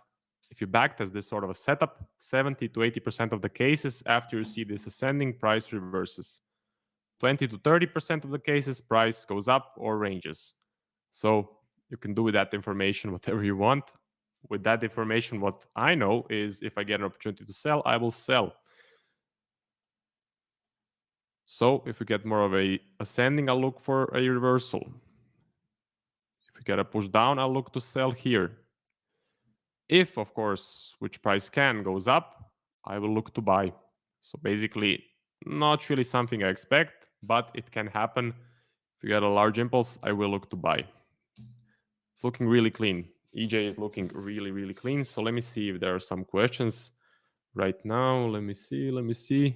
if you backtest this sort of a setup, 70 to 80% of the cases after you see this ascending, price reverses. 20 to 30% of the cases, price goes up or ranges. So you can do with that information whatever you want. With that information, what I know is if I get an opportunity to sell, I will sell. So if we get more of a ascending, I'll look for a reversal. If we get a push down, I'll look to sell here. If, of course, which price can goes up, I will look to buy. So basically, not really something I expect, but it can happen. If you get a large impulse, I will look to buy. It's looking really clean. EJ is looking really, really clean. So let me see if there are some questions right now. Let me see.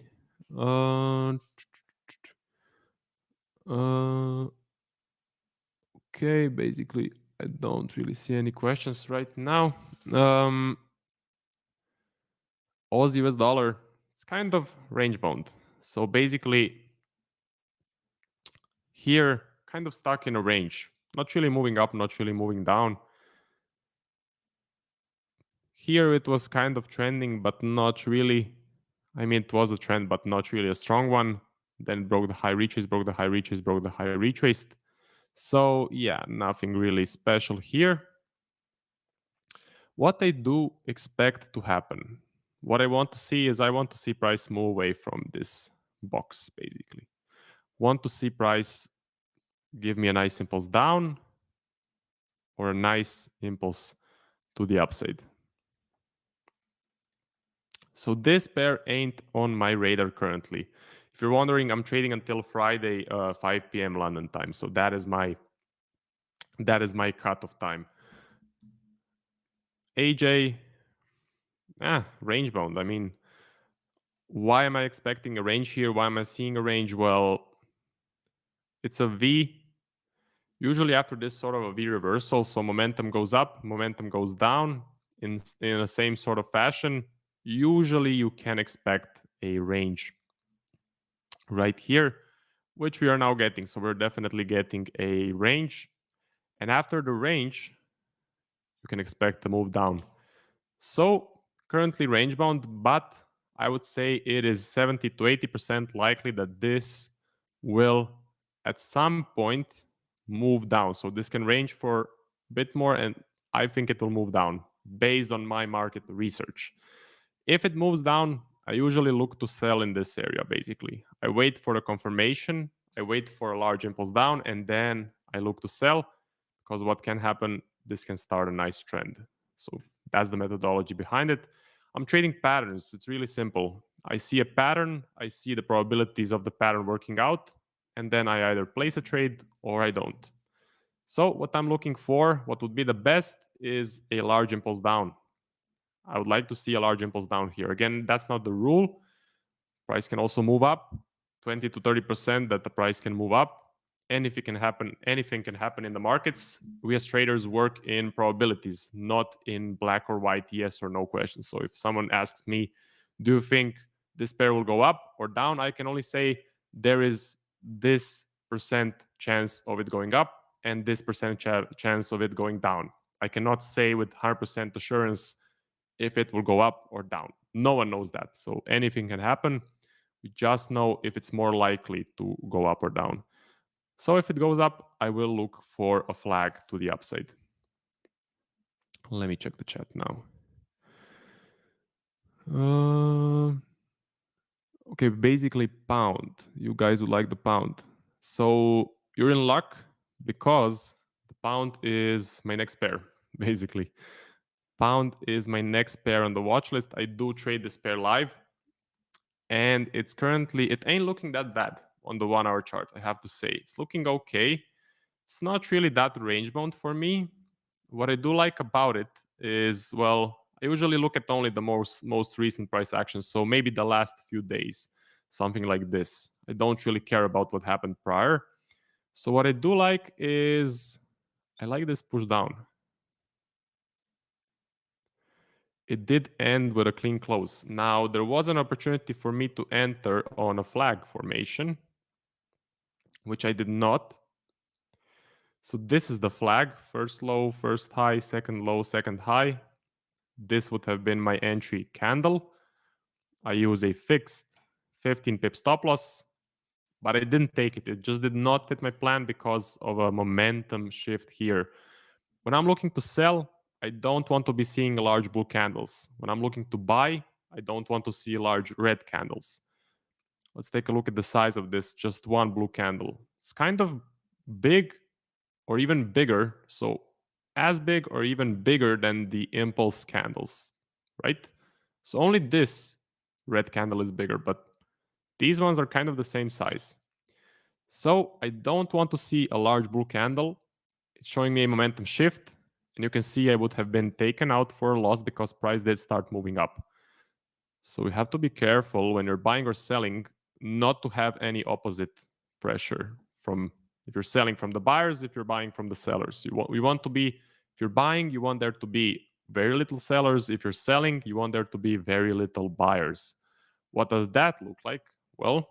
Okay, basically, I don't really see any questions right now. Aussie US dollar, it's kind of range bound. So basically, here, kind of stuck in a range. Not really moving up, not really moving down. Here it was kind of trending, but not really. I mean, it was a trend, but not really a strong one. Then broke the high retrace, broke the high retrace, broke the high retrace. So yeah, nothing really special here. What I do expect to happen, what I want to see is I want to see price move away from this box, basically. Want to see price give me a nice impulse down or a nice impulse to the upside. So this pair ain't on my radar currently. If you're wondering, I'm trading until Friday, 5 p.m. London time. So that is my cutoff time. AJ, range bound. I mean, why am I expecting a range here? Why am I seeing a range? Well, It's a V. Usually after this sort of a V reversal, so momentum goes up, momentum goes down in the same sort of fashion. Usually you can expect a range right here, which we are now getting. So we're definitely getting a range. And after the range, you can expect a move down. So currently range bound, but I would say it is 70 to 80% likely that this will at some point move down. So this can range for a bit more, and I think it will move down based on my market research. If it moves down, I usually look to sell in this area, basically. I wait for the confirmation, I wait for a large impulse down, and then I look to sell, because what can happen, this can start a nice trend. So that's the methodology behind it. I'm trading patterns. It's really simple. I see a pattern, I see the probabilities of the pattern working out, and then I either place a trade or I don't. So what I'm looking for, what would be the best, is a large impulse down. I would like to see a large impulse down here. Again, that's not the rule. Price can also move up, 20 to 30% that the price can move up. Anything can happen in the markets. We as traders work in probabilities, not in black or white, yes or no questions. So if someone asks me, do you think this pair will go up or down? I can only say there is this percent chance of it going up and this percent chance of it going down. I cannot say with 100% assurance if it will go up or down. No one knows that. So anything can happen. We just know if it's more likely to go up or down. So if it goes up, I will look for a flag to the upside. Let me check the chat now. Okay, basically pound. You guys would like the pound. So you're in luck because the pound is my next pair, basically. Pound is my next pair on the watch list. I do trade this pair live. And it's currently, it ain't looking that bad on the 1 hour chart, I have to say. It's looking okay. It's not really that range bound for me. What I do like about it is, well, I usually look at only the most recent price actions. So maybe the last few days, something like this. I don't really care about what happened prior. So what I do like is, I like this push down. It did end with a clean close. Now, there was an opportunity for me to enter on a flag formation, which I did not. So this is the flag, first low, first high, second low, second high. This would have been my entry candle. I use a fixed 15 pip stop loss, but I didn't take it. It just did not fit my plan because of a momentum shift here. When I'm looking to sell, I don't want to be seeing large blue candles. When I'm looking to buy, I don't want to see large red candles. Let's take a look at the size of this, just one blue candle. It's kind of big or even bigger. So as big or even bigger than the impulse candles, right? So only this red candle is bigger, but these ones are kind of the same size. So I don't want to see a large blue candle. It's showing me a momentum shift. And you can see I would have been taken out for a loss because price did start moving up. So you have to be careful when you're buying or selling not to have any opposite pressure from, if you're selling from the buyers, if you're buying from the sellers. We want to be, if you're buying, you want there to be very little sellers. If you're selling, you want there to be very little buyers. What does that look like? Well,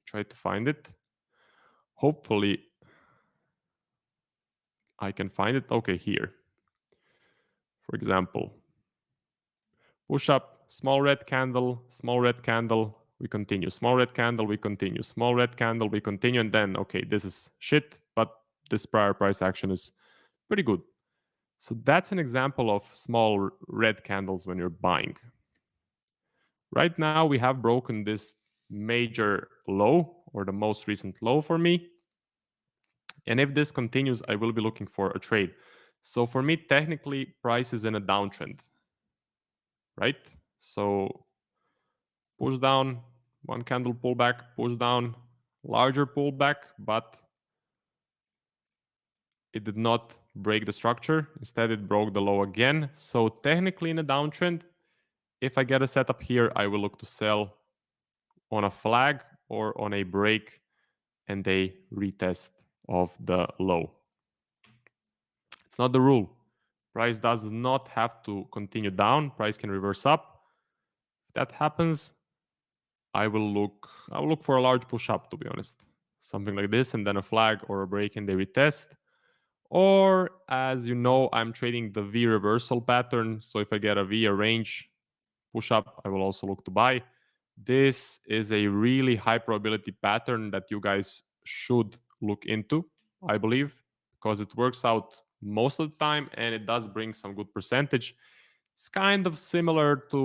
try to find it. Hopefully, I can find it. Okay, here. For example, push up, small red candle, we continue. Small red candle, we continue. Small red candle, we continue. And then, okay, this is shit, but this prior price action is pretty good. So that's an example of small red candles when you're buying. Right now, we have broken this major low, or the most recent low for me. And if this continues, I will be looking for a trade. So for me, technically, price is in a downtrend, right? So push down, one candle pullback, push down, larger pullback, but it did not break the structure. Instead, it broke the low again. So technically in a downtrend, if I get a setup here, I will look to sell on a flag or on a break and a retest of the low. It's not the rule. Price does not have to continue down. Price can reverse up. If that happens, I will look for a large push up, to be honest. Something like this, and then a flag or a break and a retest. Or, as you know, I'm trading the V reversal pattern. So if I get a V, a range push up, I will also look to buy. This is a really high probability pattern that you guys should look into, I believe, because it works out most of the time and it does bring some good percentage. It's kind of similar to,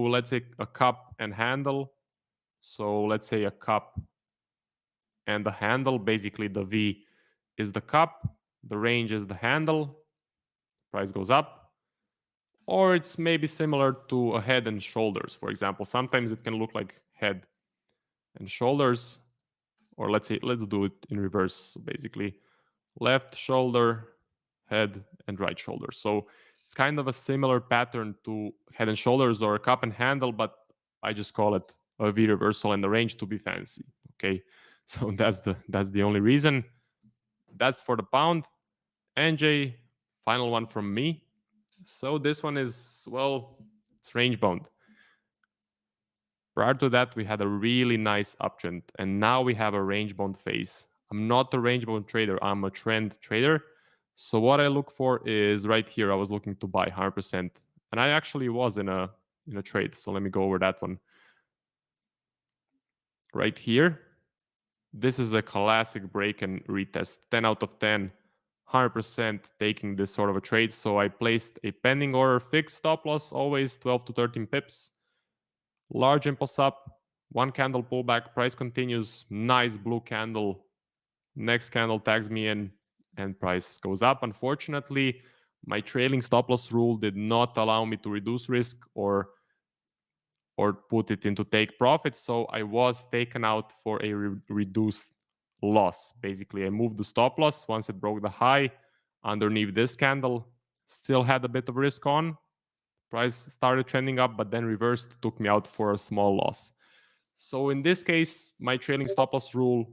let's say, a cup and handle. So let's say a cup and the handle, basically the V is the cup, the range is the handle, price goes up. Or it's maybe similar to a head and shoulders, for example. Sometimes it can look like head and shoulders, or let's do it in reverse. So basically, left shoulder, head, and right shoulder. So it's kind of a similar pattern to head and shoulders or a cup and handle, but I just call it a V reversal and the range to be fancy. Okay, so that's the only reason. That's for the pound. NJ, final one from me. So this one is, well, it's range bound. Prior to that, we had a really nice uptrend, and now we have a range bound phase. I'm not a range bound trader, I'm a trend trader. So what I look for is right here. I was looking to buy 100%, and I actually was in a trade. So let me go over that one. Right here, this is a classic break and retest. 10 out of 10, 100% taking this sort of a trade. So I placed a pending order, fixed stop loss, always 12 to 13 pips. Large impulse up, one candle pullback, price continues, nice blue candle. Next candle tags me in and price goes up. Unfortunately, my trailing stop loss rule did not allow me to reduce risk or put it into take profit. So I was taken out for a reduced loss. Basically, I moved the stop loss once it broke the high underneath this candle. Still had a bit of risk on. Price started trending up, but then reversed, took me out for a small loss. So in this case, my trailing stop loss rule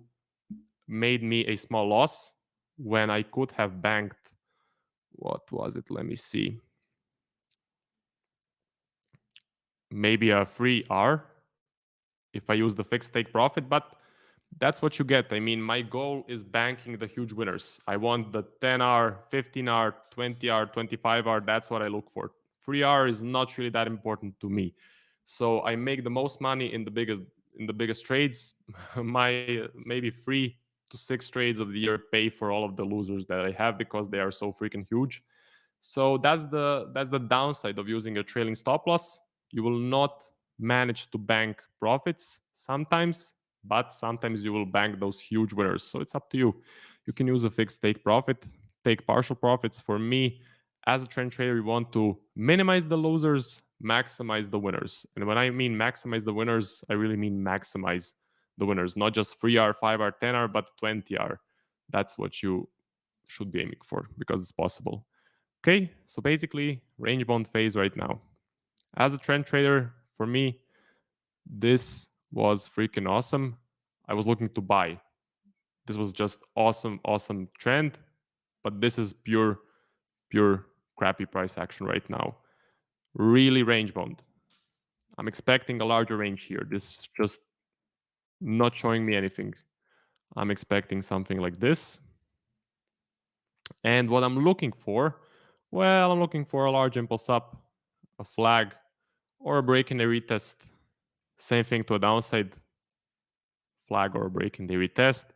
made me a small loss when I could have banked, what was it? Let me see. Maybe a free R if I use the fixed take profit, but that's what you get. I mean, my goal is banking the huge winners. I want the 10R, 15R, 20R, 25R. That's what I look for. Free R is not really that important to me. So I make the most money in the biggest trades. My maybe 3 to 6 trades of the year pay for all of the losers that I have because they are so freaking huge. So that's the downside of using a trailing stop loss. You will not manage to bank profits sometimes, but sometimes you will bank those huge winners. So it's up to you. You can use a fixed take profit, take partial profits. For me, as a trend trader, you want to minimize the losers, maximize the winners. And when I mean maximize the winners, I really mean maximize the winners, not just 3R, 5R, 10R, but 20R. That's what you should be aiming for because it's possible. Okay, so basically range bound phase right now. As a trend trader, for me, this was freaking awesome. I was looking to buy. This was just awesome trend, but this is pure crappy price action right now. Really range bound. I'm expecting a larger range here. This is just not showing me anything. I'm expecting something like this. And what I'm looking for, well, I'm looking for a large impulse up, a flag, or a break in the retest. Same thing to a downside, flag or a break in the retest.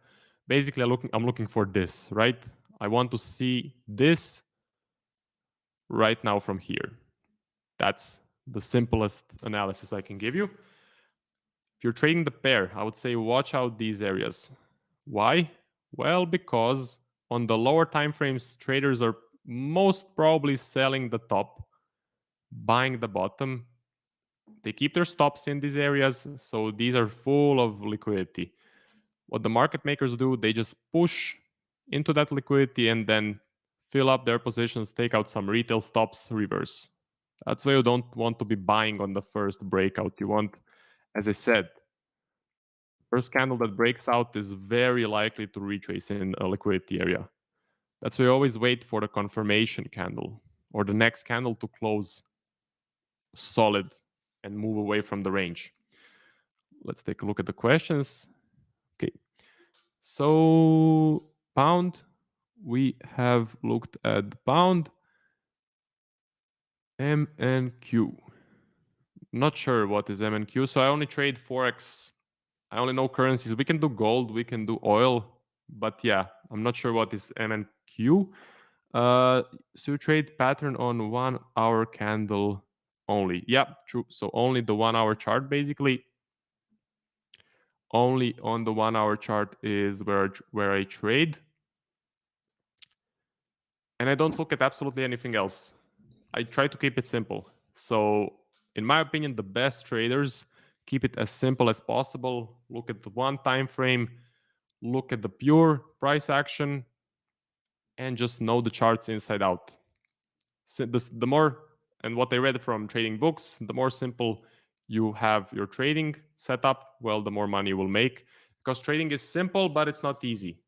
Basically, I'm looking for this, right? I want to see this right now from here. That's the simplest analysis I can give you. If you're trading the pair, I would say watch out these areas. Why? Well, because on the lower time frames, traders are most probably selling the top, buying the bottom. They keep their stops in these areas, so these are full of liquidity. What the market makers do, they just push into that liquidity and then fill up their positions, take out some retail stops, reverse. That's why you don't want to be buying on the first breakout. You want, as I said, First candle that breaks out is very likely to retrace in a liquidity area. That's why we always wait for the confirmation candle or the next candle to close solid and move away from the range. Let's take a look at the questions. Okay, so pound, we have looked at pound, M and Q. Not sure what is M and Q, so I only trade Forex. I only know currencies. We can do gold, we can do oil, but yeah, I'm not sure what is M and Q. So you trade pattern on 1 hour candle only. Yeah, true. So only the 1 hour chart, basically. Only on the 1 hour chart is where I trade. And I don't look at absolutely anything else. I try to keep it simple. So in my opinion, the best traders keep it as simple as possible. Look at the one time frame, look at the pure price action, and just know the charts inside out. So the more, and what I read from trading books, the more simple you have your trading setup, well, the more money you will make. Because trading is simple, but it's not easy.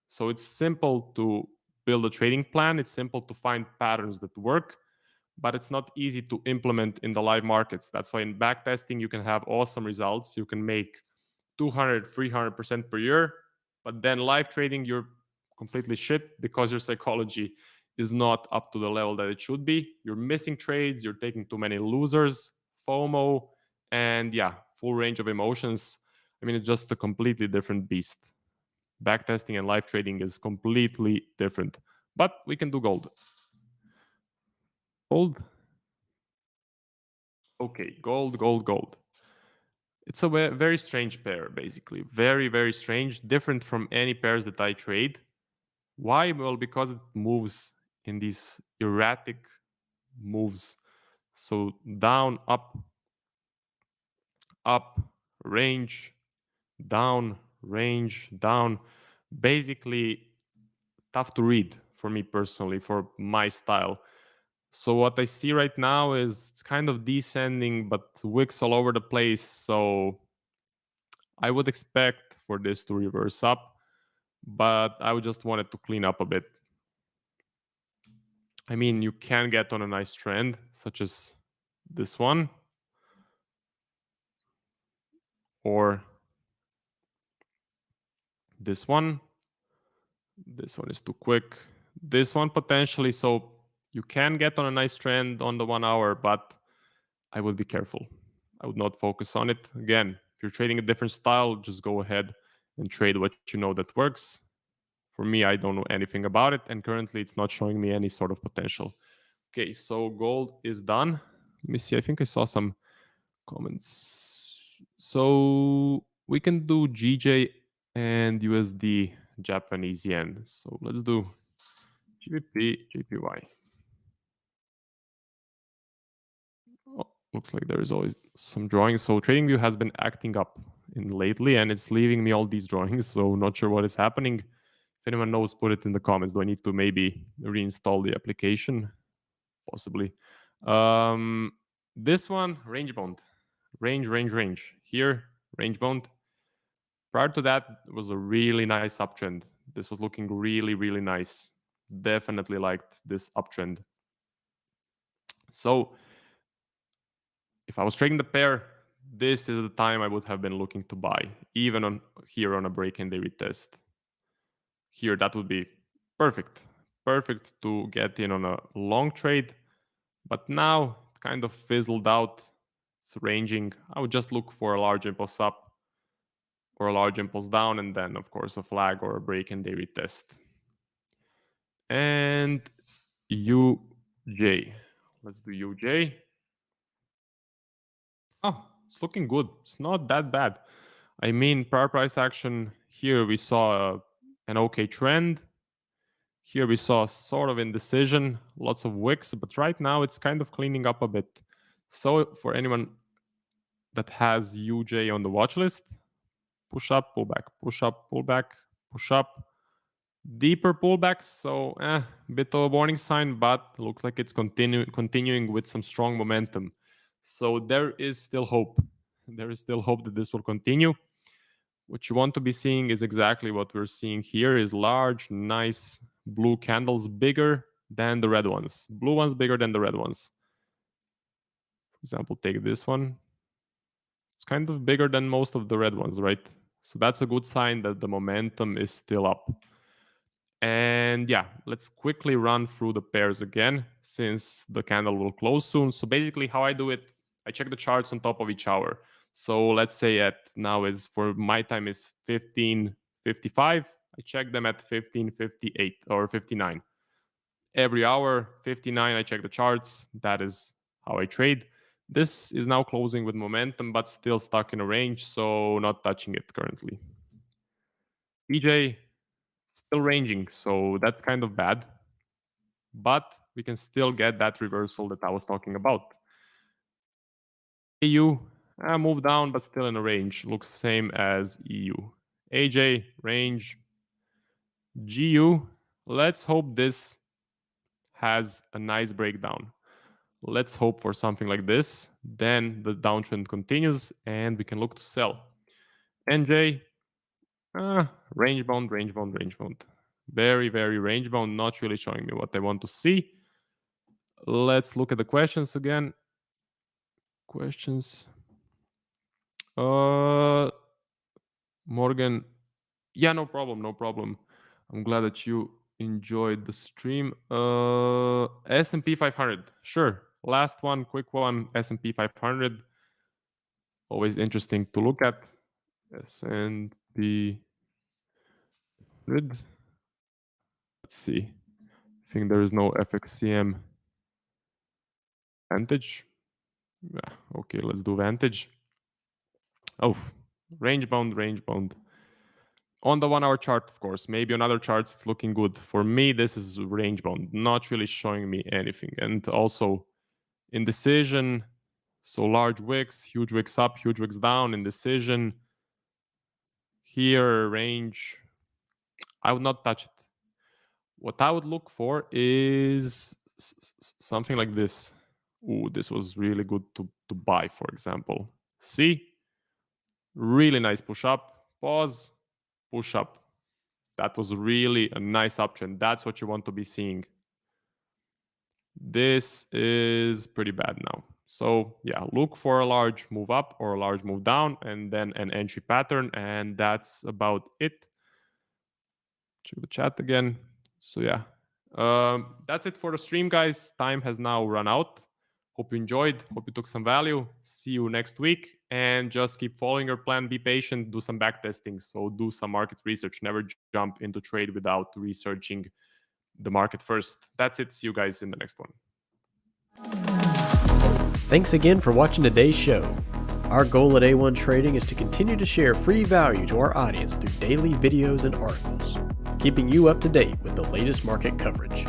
So it's simple to build a trading plan. It's simple to find patterns that work, but it's not easy to implement in the live markets. That's why in backtesting, you can have awesome results. You can make 200, 300% per year, but then live trading, you're completely shit because your psychology is not up to the level that it should be. You're missing trades, you're taking too many losers, FOMO, and yeah, full range of emotions. I mean, it's just a completely different beast. Backtesting and live trading is completely different, but we can do gold. Gold. Okay, gold, gold, gold. It's a very strange pair, basically. Very, very strange, different from any pairs that I trade. Why? Well, because it moves in these erratic moves. So down, up, up, range, down, range, down. Basically, tough to read for me personally, for my style. So what I see right now is it's kind of descending, but wicks all over the place. So I would expect for this to reverse up, but I would just want it to clean up a bit. I mean, you can get on a nice trend, such as this one, or this one. This one is too quick. This one potentially, so you can get on a nice trend on the 1 hour, but I would be careful. I would not focus on it. Again, if you're trading a different style, just go ahead and trade what you know that works. For me, I don't know anything about it, and currently it's not showing me any sort of potential. Okay, so gold is done. Let me see. I think I saw some comments. So we can do GJ and USD Japanese yen. So let's do GBP, JPY. Oh, looks like there is always some drawings. So TradingView has been acting up in lately, and it's leaving me all these drawings. So not sure what is happening. If anyone knows, put it in the comments. Do I need to maybe reinstall the application? Possibly. This one, range bound. Range. Here, range bound. Prior to that, it was a really nice uptrend. This was looking really, really nice. Definitely liked this uptrend. So if I was trading the pair, this is the time I would have been looking to buy, even on here on a break-in day retest. Here, that would be perfect. Perfect to get in on a long trade. But now it kind of fizzled out. It's ranging. I would just look for a large impulse up or a large impulse down, and then, of course, a flag or a break-in day retest. And UJ. Let's do UJ. Oh, it's looking good. It's not that bad. I mean, prior price action, here we saw an okay trend. Here we saw sort of indecision, lots of wicks, but right now it's kind of cleaning up a bit. So for anyone that has UJ on the watch list, push up, pull back, push up, pull back, push up. Deeper pullbacks, so bit of a warning sign, but looks like it's continuing with some strong momentum. So there is still hope. There is still hope that this will continue. What you want to be seeing is exactly what we're seeing here, is large, nice blue candles bigger than the red ones. Blue ones bigger than the red ones. For example, take this one. It's kind of bigger than most of the red ones, right? So that's a good sign that the momentum is still up. And yeah, let's quickly run through the pairs again, since the candle will close soon. So basically how I do it, I check the charts on top of each hour. So let's say at now is, for my time is 15:55. I check them at 15:58 or 59. Every hour, 59, I check the charts. That is how I trade. This is now closing with momentum, but still stuck in a range, so not touching it currently. DJ, still ranging, so that's kind of bad. But we can still get that reversal that I was talking about. AU, moved down, but still in a range. Looks same as EU. AJ, range. GU, let's hope this has a nice breakdown. Let's hope for something like this. Then the downtrend continues and we can look to sell. NJ, range bound, range bound, range bound. Very, very range bound, not really showing me what I want to see. Let's look at the questions again. Questions. Morgan, yeah, no problem, no problem. I'm glad that you enjoyed the stream. S&P 500, sure. Last one, quick one, S&P 500. Always interesting to look at. S&P. Let's see. I think there is no FXCM Vantage. Yeah, okay, let's do Vantage. Oh, range bound, range bound. On the 1 hour chart, of course. Maybe on other charts it's looking good. For me, this is range bound, not really showing me anything. And also indecision, so large wicks, huge wicks up, huge wicks down, indecision. Here, range, I would not touch it. What I would look for is something like this. Ooh, this was really good to buy, for example. See? Really nice push up, pause, push up. That was really a nice uptrend. That's what you want to be seeing. This is pretty bad now. So yeah, look for a large move up or a large move down and then an entry pattern, and that's about it. Check the chat again. So yeah, that's it for the stream, guys. Time has now run out. Hope you enjoyed. Hope you took some value. See you next week. And just keep following your plan. Be patient. Do some back testing. So do some market research. Never jump into trade without researching the market first. That's it. See you guys in the next one. Thanks again for watching today's show. Our goal at A1 Trading is to continue to share free value to our audience through daily videos and articles, keeping you up to date with the latest market coverage.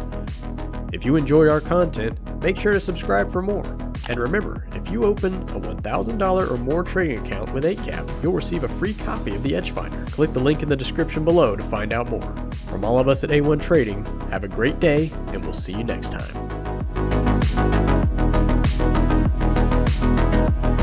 If you enjoy our content, make sure to subscribe for more. And remember, if you open a $1,000 or more trading account with 8cap, you'll receive a free copy of the Edge Finder. Click the link in the description below to find out more. From all of us at A1 Trading, have a great day, and we'll see you next time.